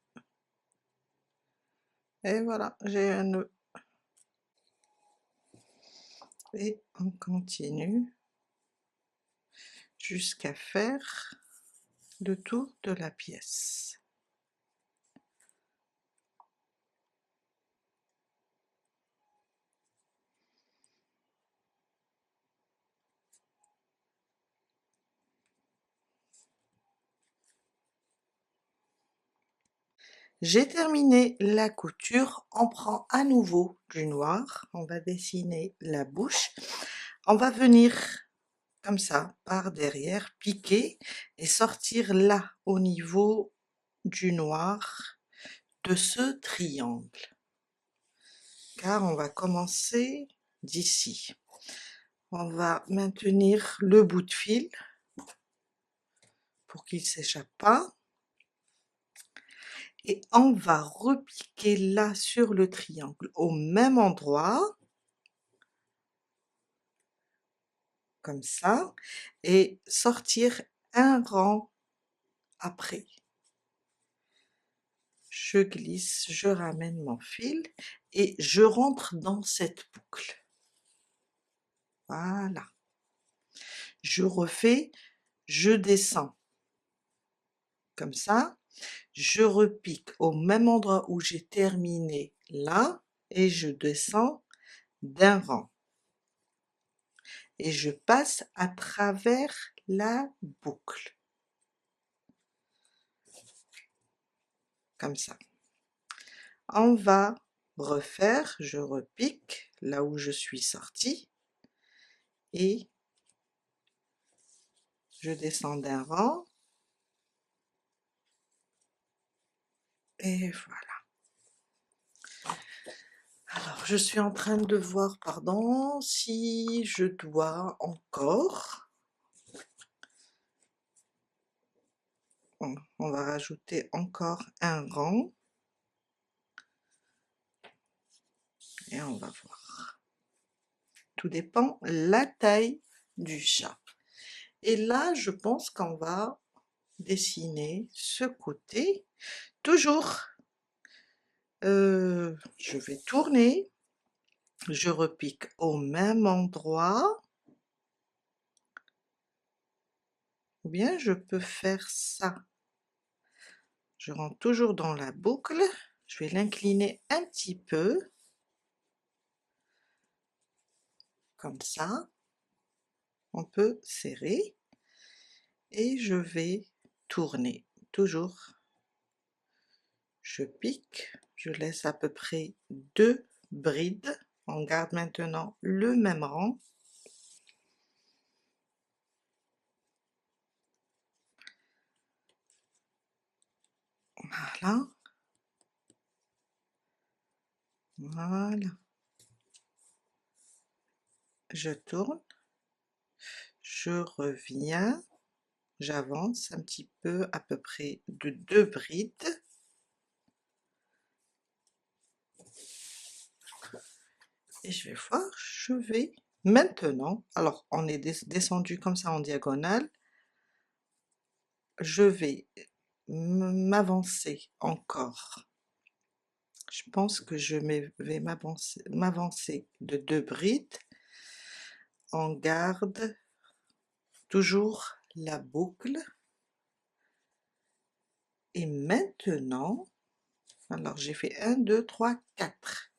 Et voilà, j'ai un nœud. Et on continue jusqu'à faire le tour de la pièce. J'ai terminé la couture, on prend à nouveau du noir, on va dessiner la bouche, on va venir comme ça par derrière, piquer et sortir là au niveau du noir de ce triangle, car on va commencer d'ici. On va maintenir le bout de fil pour qu'il ne s'échappe pas. Et on va repiquer là sur le triangle au même endroit, comme ça, et sortir un rang après. Je glisse, je ramène mon fil et je rentre dans cette boucle. Voilà. Je refais, je descends comme ça, je repique au même endroit où j'ai terminé là et je descends d'un rang. Et je passe à travers la boucle. Comme ça. On va refaire, je repique là où je suis sortie et je descends d'un rang et voilà. Alors je suis en train de voir, pardon, si je dois encore, on va rajouter encore un rang et on va voir. Tout dépend la taille du chat. Et là je pense qu'on va dessiner ce côté. Toujours, je vais tourner, je repique au même endroit, ou bien je peux faire ça. Je rentre toujours dans la boucle, je vais l'incliner un petit peu, comme ça, on peut serrer, et je vais tourner, toujours. Je pique, je laisse à peu près 2 brides, on garde maintenant le même rang. Voilà. Voilà. Je tourne, je reviens, j'avance un petit peu, à peu près de 2 brides. Et je vais voir, je vais Maintenant, alors on est descendu comme ça en diagonale, je vais m'avancer encore. Je pense que je vais m'avancer de 2 brides. On garde toujours la boucle. Et maintenant, alors j'ai fait 1, 2, 3, 4.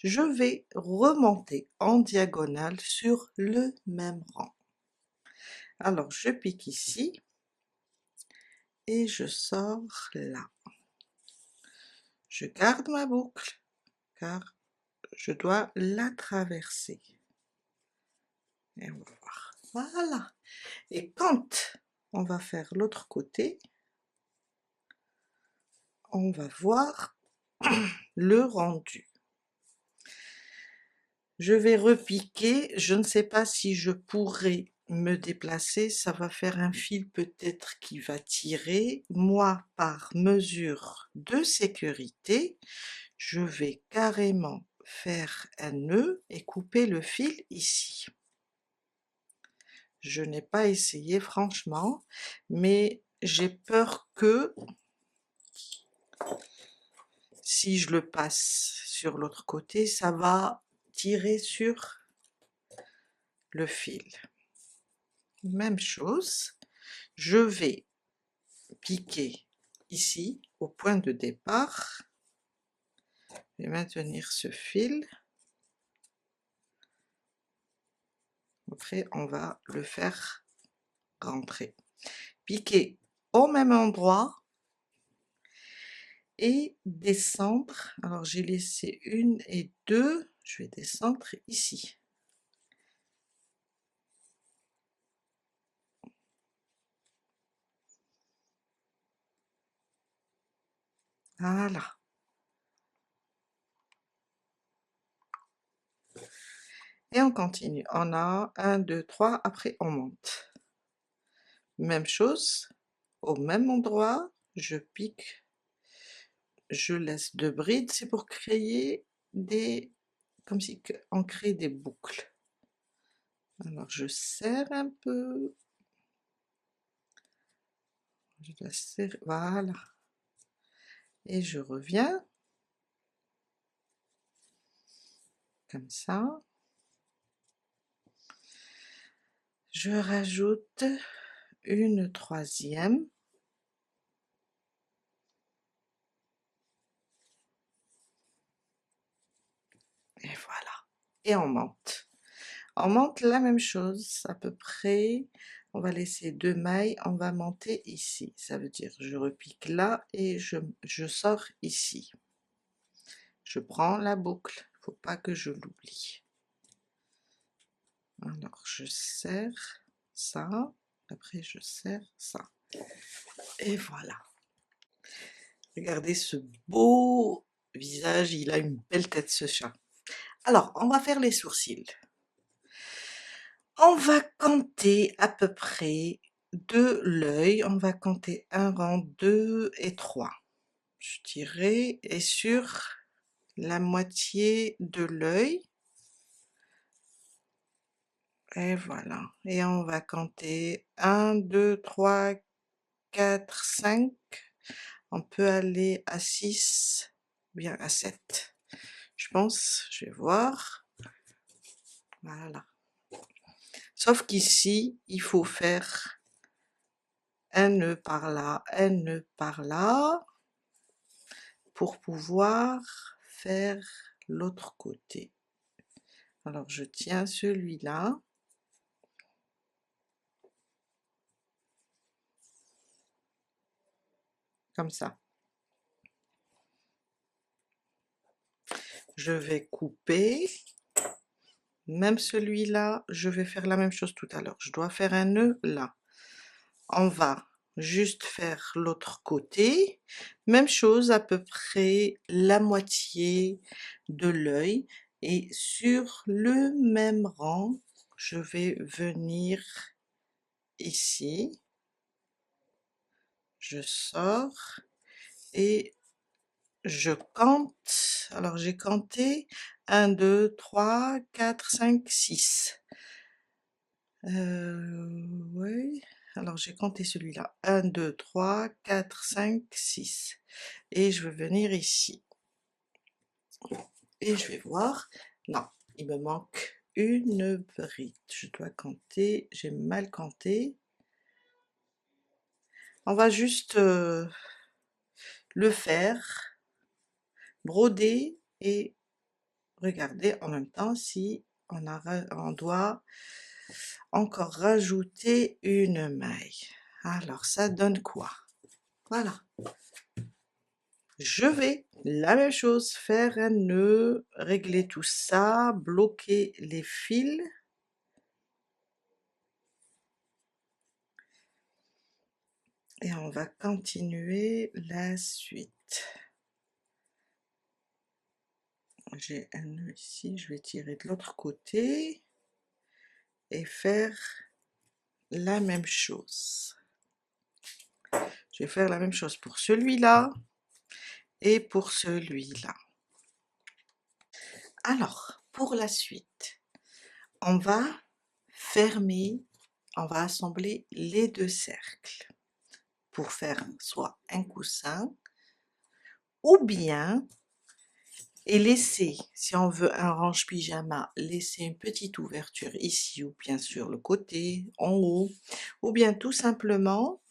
Je vais remonter en diagonale sur le même rang. Alors je pique ici et je sors là. Je garde ma boucle car je dois la traverser. Et on va voir. Voilà. Et quand on va faire l'autre côté, on va voir le rendu. Je vais repiquer, je ne sais pas si je pourrai me déplacer, ça va faire un fil peut-être qui va tirer. Moi, par mesure de sécurité, je vais carrément faire un nœud et couper le fil ici. Je n'ai pas essayé franchement, mais j'ai peur que si je le passe sur l'autre côté, ça va tirer sur le fil. Même chose, je vais piquer ici au point de départ, je vais maintenir ce fil, après on va le faire rentrer. Piquer au même endroit et descendre, alors j'ai laissé 1 et 2, je vais descendre ici. Voilà. Et on continue, on a 1, 2, 3, après on monte. Même chose, au même endroit, je pique, je laisse 2 brides, c'est pour créer des, comme si on crée des boucles. Alors je serre un peu, je la serre, voilà, et je reviens, comme ça. Je rajoute une troisième. Et voilà. Et on monte. On monte la même chose, à peu près. On va laisser 2 mailles, on va monter ici. Ça veut dire je repique là et je sors ici. Je prends la boucle, faut pas que je l'oublie. Alors je serre ça, après je serre ça. Et voilà. Regardez ce beau visage, il a une belle tête ce chat. Alors, on va faire les sourcils. On va compter à peu près de l'œil, on va compter 1 rang, 2 et 3. Je dirais, et sur la moitié de l'œil. Et voilà. Et on va compter 1, 2, 3, 4, 5. On peut aller à 6, bien à 7. Je pense, je vais voir. Voilà. Sauf qu'ici, il faut faire un nœud par là, un nœud par là, pour pouvoir faire l'autre côté. Alors je tiens celui-là. Comme ça. Je vais couper. Même celui-là, je vais faire la même chose tout à l'heure. Je dois faire un nœud là. On va juste faire l'autre côté. Même chose, à peu près la moitié de l'œil. Et sur le même rang, je vais venir ici. Je sors et je compte. Alors j'ai compté 1, 2, 3, 4, 5, 6. Oui, alors j'ai compté celui-là. 1, 2, 3, 4, 5, 6. Et je vais venir ici. Et je vais voir. Non, il me manque une bride. Je dois compter. J'ai mal compté. On va juste le faire, broder et regarder en même temps si on doit encore rajouter une maille. Alors ça donne quoi? Voilà. Je vais la même chose, faire un nœud, régler tout ça, bloquer les fils. Et on va continuer la suite. J'ai un nœud ici, je vais tirer de l'autre côté et faire la même chose. Je vais faire la même chose pour celui-là et pour celui-là. Alors, pour la suite, on va fermer, on va assembler les deux cercles pour faire soit un coussin ou bien, et laisser, si on veut un range pyjama, laisser une petite ouverture ici ou bien sur le côté, en haut, ou bien tout simplement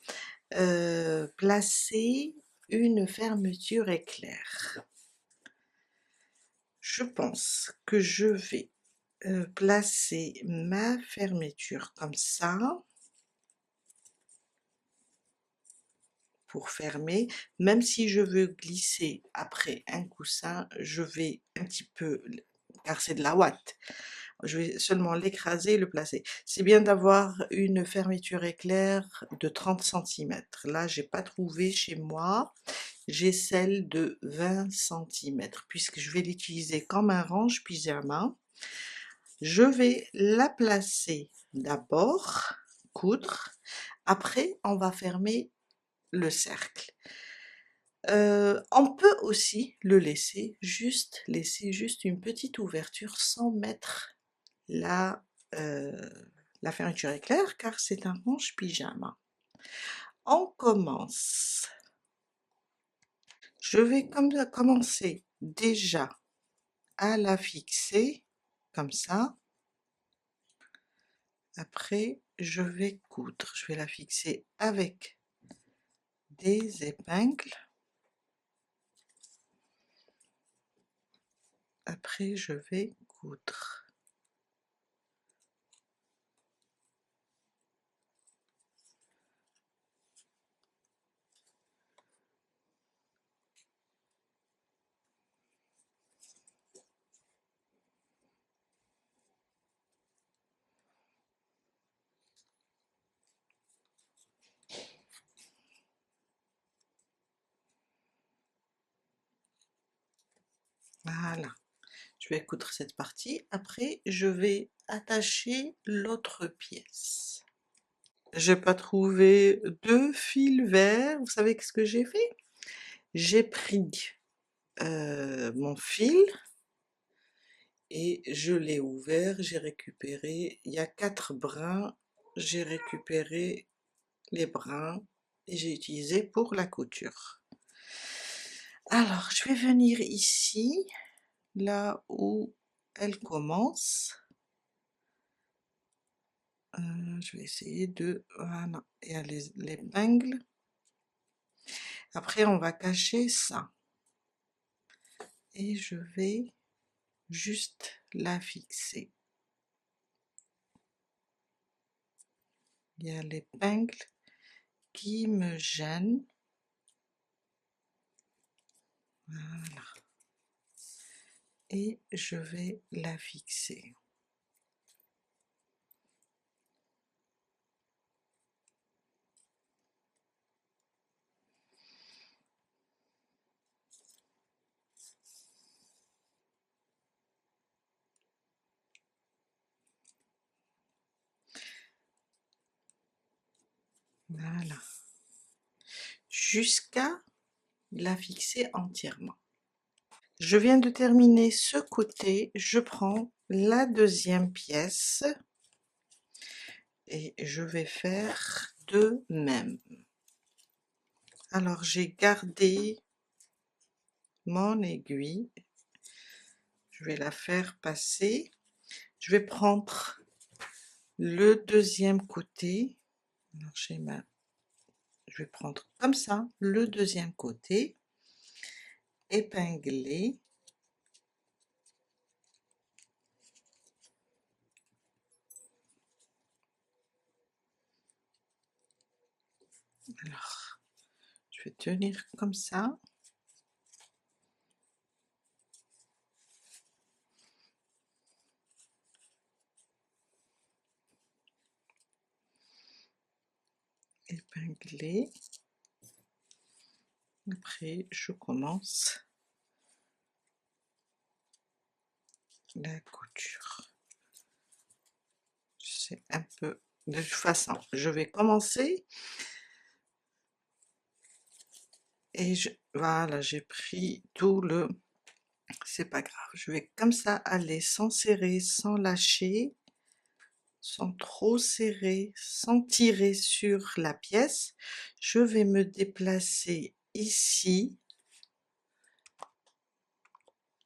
placer une fermeture éclair. Je pense que je vais placer ma fermeture comme ça pour fermer. Même si je veux glisser après un coussin, je vais un petit peu, car c'est de la ouate, je vais seulement l'écraser et le placer. C'est bien d'avoir une fermeture éclair de 30 cm. Là, j'ai pas trouvé chez moi. J'ai celle de 20 cm, puisque je vais l'utiliser comme un range pyjama. Je vais la placer d'abord, coudre, après on va fermer le cercle. On peut aussi le laisser juste une petite ouverture sans mettre la, la fermeture éclair, car c'est un range pyjama. On commence. Je vais commencer déjà à la fixer comme ça. Après, je vais coudre. Je vais la fixer avec des épingles. Après, je vais coudre. Voilà. Je vais coudre cette partie. Après, je vais attacher l'autre pièce. J'ai pas trouvé de fil vert. Vous savez ce que j'ai fait? J'ai pris mon fil et je l'ai ouvert. J'ai récupéré, il y a 4 brins. J'ai récupéré les brins et j'ai utilisé pour la couture. Alors, je vais venir ici, là où elle commence. Je vais essayer de... Voilà, il y a l'épingle. Après, on va cacher ça. Et je vais juste la fixer. Il y a l'épingle qui me gêne. Voilà. Et je vais la fixer. Voilà. Jusqu'à la fixer entièrement. Je viens de terminer ce côté, je prends la deuxième pièce, et je vais faire de même. Alors j'ai gardé mon aiguille, je vais la faire passer, je vais prendre le deuxième côté. Alors je vais prendre comme ça le deuxième côté, épingler, alors je vais tenir comme ça, épingler, après je commence la couture. C'est un peu de toute façon, je vais commencer et voilà, j'ai pris tout le, c'est pas grave, je vais comme ça aller sans serrer, sans lâcher, sans trop serrer, sans tirer sur la pièce. Je vais me déplacer ici,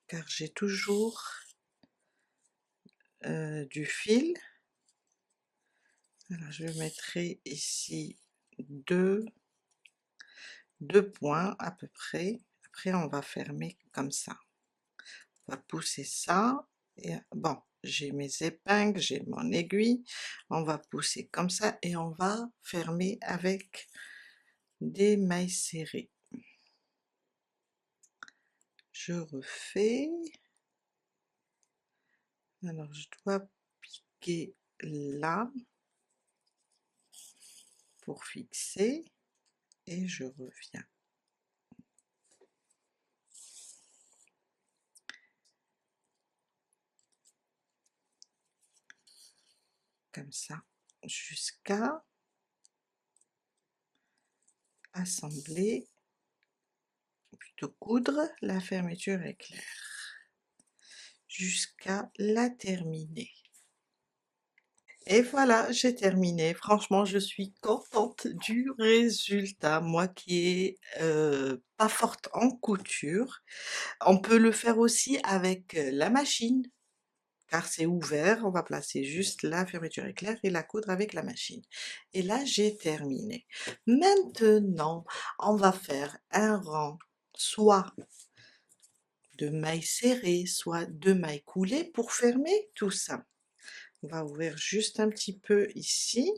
car j'ai toujours du fil. Alors je mettrai ici deux points à peu près. Après on va fermer comme ça. On va pousser ça, et bon, j'ai mes épingles, j'ai mon aiguille, on va pousser comme ça et on va fermer avec des mailles serrées. Je refais, alors je dois piquer là pour fixer et je reviens. Comme ça, jusqu'à assembler, plutôt coudre la fermeture éclair, jusqu'à la terminer. Et voilà, j'ai terminé. Franchement, je suis contente du résultat. Moi qui est pas forte en couture, on peut le faire aussi avec la machine, car c'est ouvert, on va placer juste la fermeture éclair et la coudre avec la machine. Et là, j'ai terminé. Maintenant, on va faire un rang, soit de mailles serrées, soit de mailles coulées pour fermer tout ça. On va ouvrir juste un petit peu ici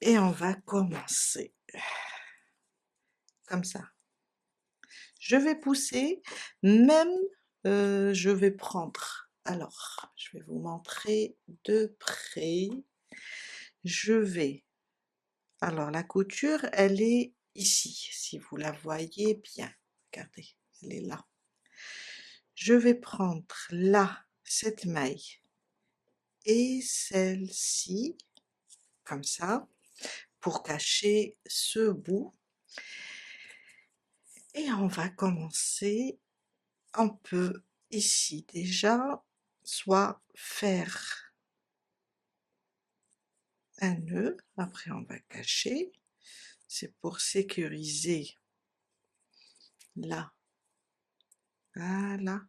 et on va commencer comme ça. Je vais pousser, même je vais prendre, alors je vais vous montrer de près, je vais, alors la couture elle est ici, si vous la voyez bien, regardez, elle est là. Je vais prendre là, cette maille, et celle-ci, comme ça, pour cacher ce bout, et on va commencer, on peut ici déjà, soit faire un nœud, après on va cacher, c'est pour sécuriser là, voilà,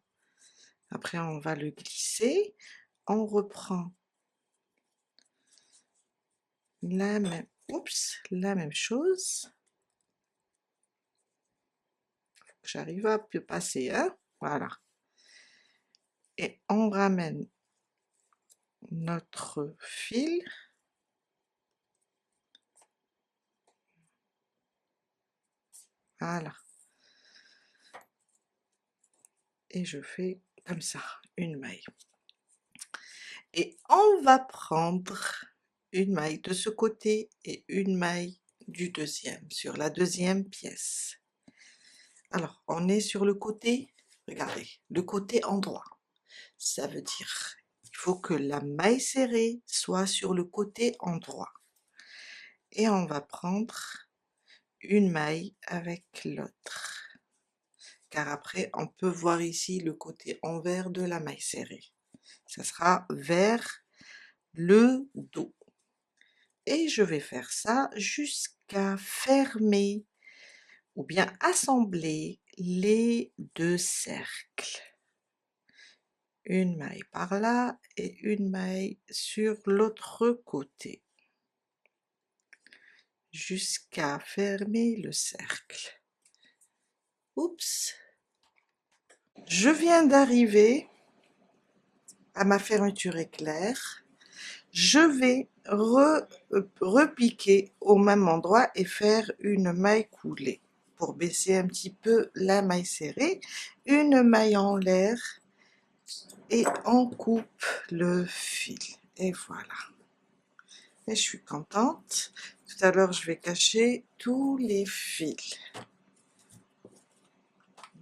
après on va le glisser, on reprend la même, oups, la même chose, faut que j'arrive à passer, hein, voilà, et on ramène notre fil, voilà, et je fais comme ça, une maille. Et on va prendre une maille de ce côté et une maille du deuxième, sur la deuxième pièce. Alors, on est sur le côté, regardez, le côté endroit. Ça veut dire, il faut que la maille serrée soit sur le côté endroit. Et on va prendre une maille avec l'autre. Car après, on peut voir ici le côté envers de la maille serrée. Ça sera vers le dos. Et je vais faire ça jusqu'à fermer ou bien assembler les deux cercles. Une maille par là et une maille sur l'autre côté, jusqu'à fermer le cercle. Oups! Je viens d'arriver à ma fermeture éclair. Je vais repiquer au même endroit et faire une maille coulée pour baisser un petit peu la maille serrée, une maille en l'air et on coupe le fil. Et voilà. Et je suis contente. Tout à l'heure, je vais cacher tous les fils.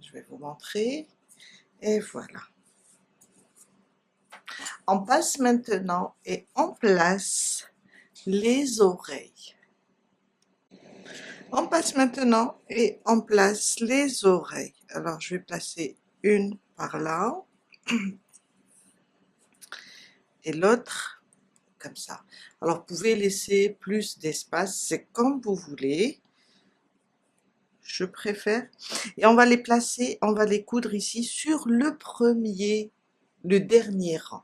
Je vais vous montrer. Et voilà. On passe maintenant et on place les oreilles. On passe maintenant et on place les oreilles. Alors, je vais placer une par là et l'autre comme ça. Alors, vous pouvez laisser plus d'espace, c'est comme vous voulez. Je préfère. Et on va les placer, on va les coudre ici sur le dernier rang.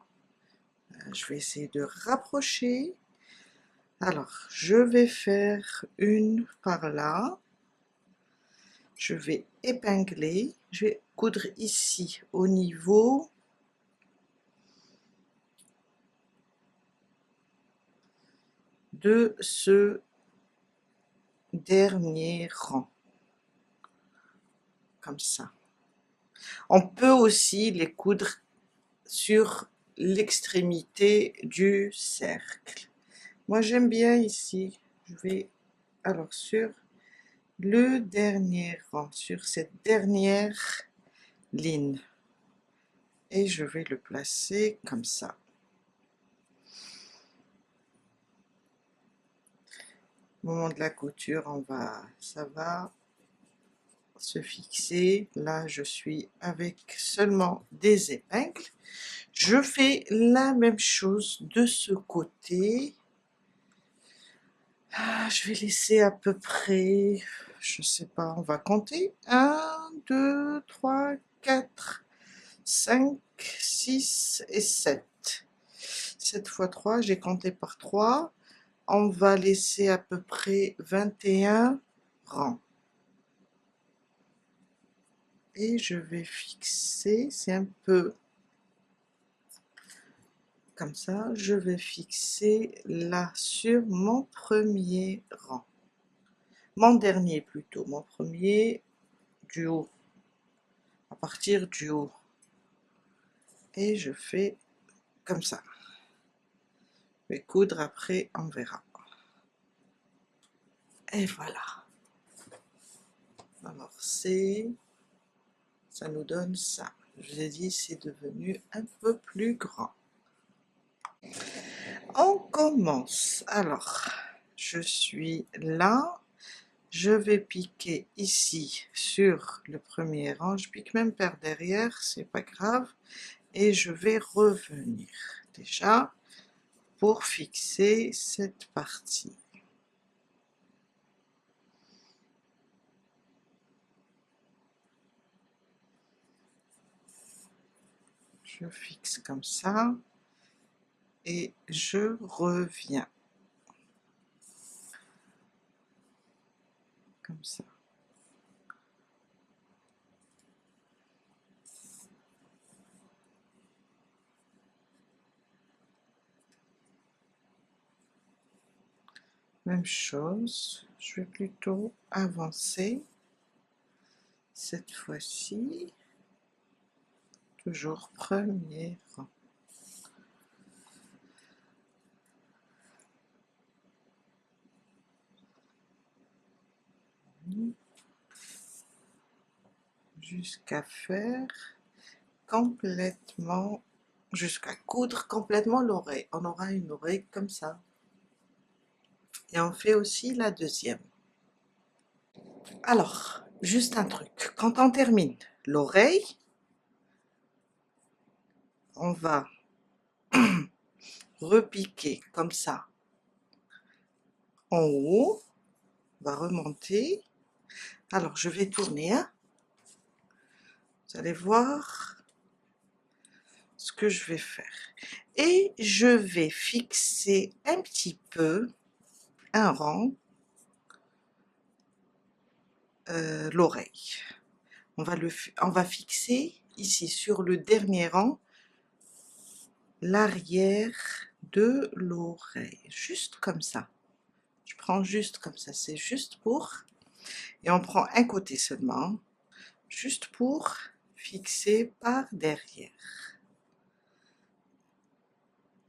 Je vais essayer de rapprocher. Alors, je vais faire une par là. Je vais épingler. Je vais coudre ici au niveau de ce dernier rang. Comme ça. On peut aussi les coudre sur l'extrémité du cercle. Moi, j'aime bien ici. Je vais alors sur le dernier rang, sur cette dernière ligne. Et je vais le placer comme ça. Au moment de la couture, ça va se fixer. Là, je suis avec seulement des épingles. Je fais la même chose de ce côté. Je vais laisser à peu près, je sais pas, on va compter. 1, 2, 3, 4, 5, 6 et 7. 7 fois 3, j'ai compté par 3. On va laisser à peu près 21 rangs. Et je vais fixer, c'est un peu comme ça, je vais fixer là sur mon premier rang. Mon dernier plutôt, mon premier du haut, à partir du haut. Et je fais comme ça. Je vais coudre après, on verra. Et voilà. Alors ça nous donne ça. Je vous ai dit, c'est devenu un peu plus grand. On commence. Alors, je suis là. Je vais piquer ici sur le premier rang. Je pique même par derrière, c'est pas grave. Et je vais revenir déjà pour fixer cette partie. Je fixe comme ça et je reviens comme ça. Même chose, je vais plutôt avancer cette fois-ci, toujours premier rang. Jusqu'à faire complètement, jusqu'à coudre complètement l'oreille. On aura une oreille comme ça. Et on fait aussi la deuxième. Alors, juste un truc, quand on termine l'oreille, on va repiquer comme ça en haut, on va remonter. Alors je vais tourner, hein. Vous allez voir ce que je vais faire. Et je vais fixer un petit peu un rang, l'oreille. On va fixer ici sur le dernier rang l'arrière de l'oreille, juste comme ça. Je prends juste comme ça, c'est juste pour, et on prend un côté seulement, juste pour fixer par derrière.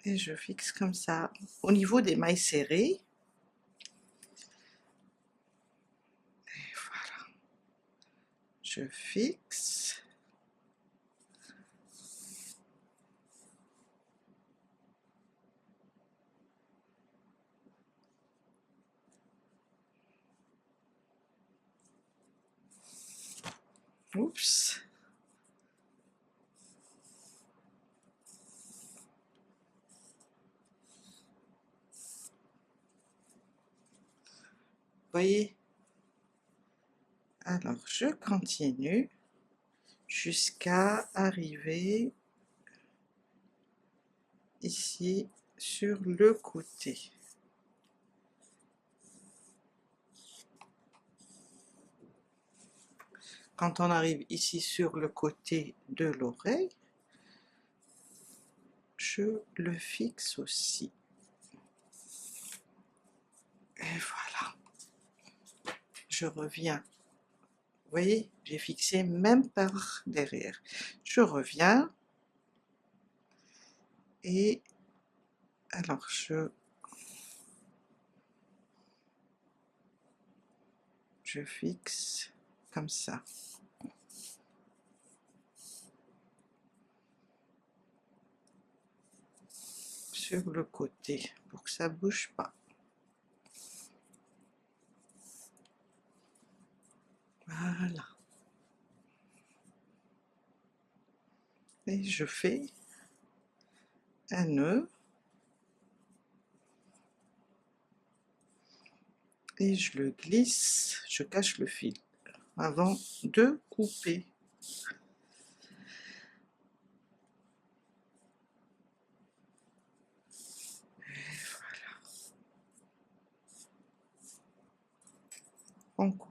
Et je fixe comme ça. Au niveau des mailles serrées, et voilà, je fixe. Oups. Voyez? Alors, je continue jusqu'à arriver ici sur le côté. Quand on arrive ici sur le côté de l'oreille, je le fixe aussi. Et voilà. Je reviens. Vous voyez, j'ai fixé même par derrière. Je reviens. Et alors je fixe comme ça. Sur le côté pour que ça bouge pas. Voilà. Et je fais un nœud. Et je le glisse, je cache le fil avant de couper. Et voilà. On coupe.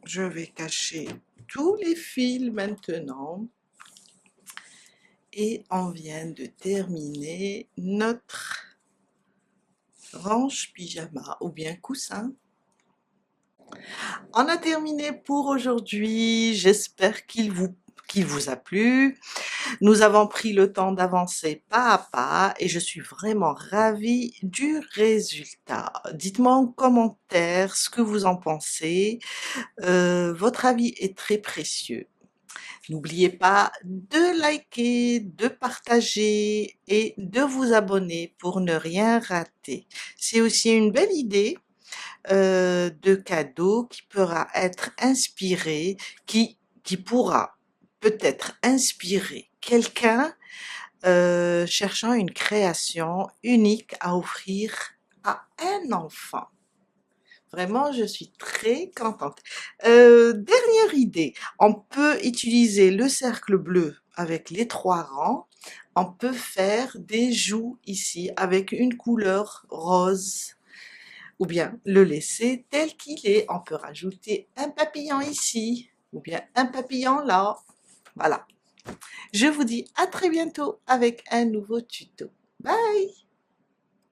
Je vais cacher tous les fils maintenant. Et on vient de terminer notre range pyjama ou bien coussin. On a terminé pour aujourd'hui. J'espère qu'il vous a plu. Nous avons pris le temps d'avancer pas à pas et je suis vraiment ravie du résultat. Dites-moi en commentaire ce que vous en pensez. Votre avis est très précieux. N'oubliez pas de liker, de partager et de vous abonner pour ne rien rater. C'est aussi une belle idée de cadeau qui pourra être inspiré, qui pourra peut-être inspirer quelqu'un cherchant une création unique à offrir à un enfant. Vraiment, je suis très contente. Dernière idée, on peut utiliser le cercle bleu avec les 3 rangs. On peut faire des joues ici avec une couleur rose ou bien le laisser tel qu'il est. On peut rajouter un papillon ici ou bien un papillon là. Voilà. Je vous dis à très bientôt avec un nouveau tuto. Bye!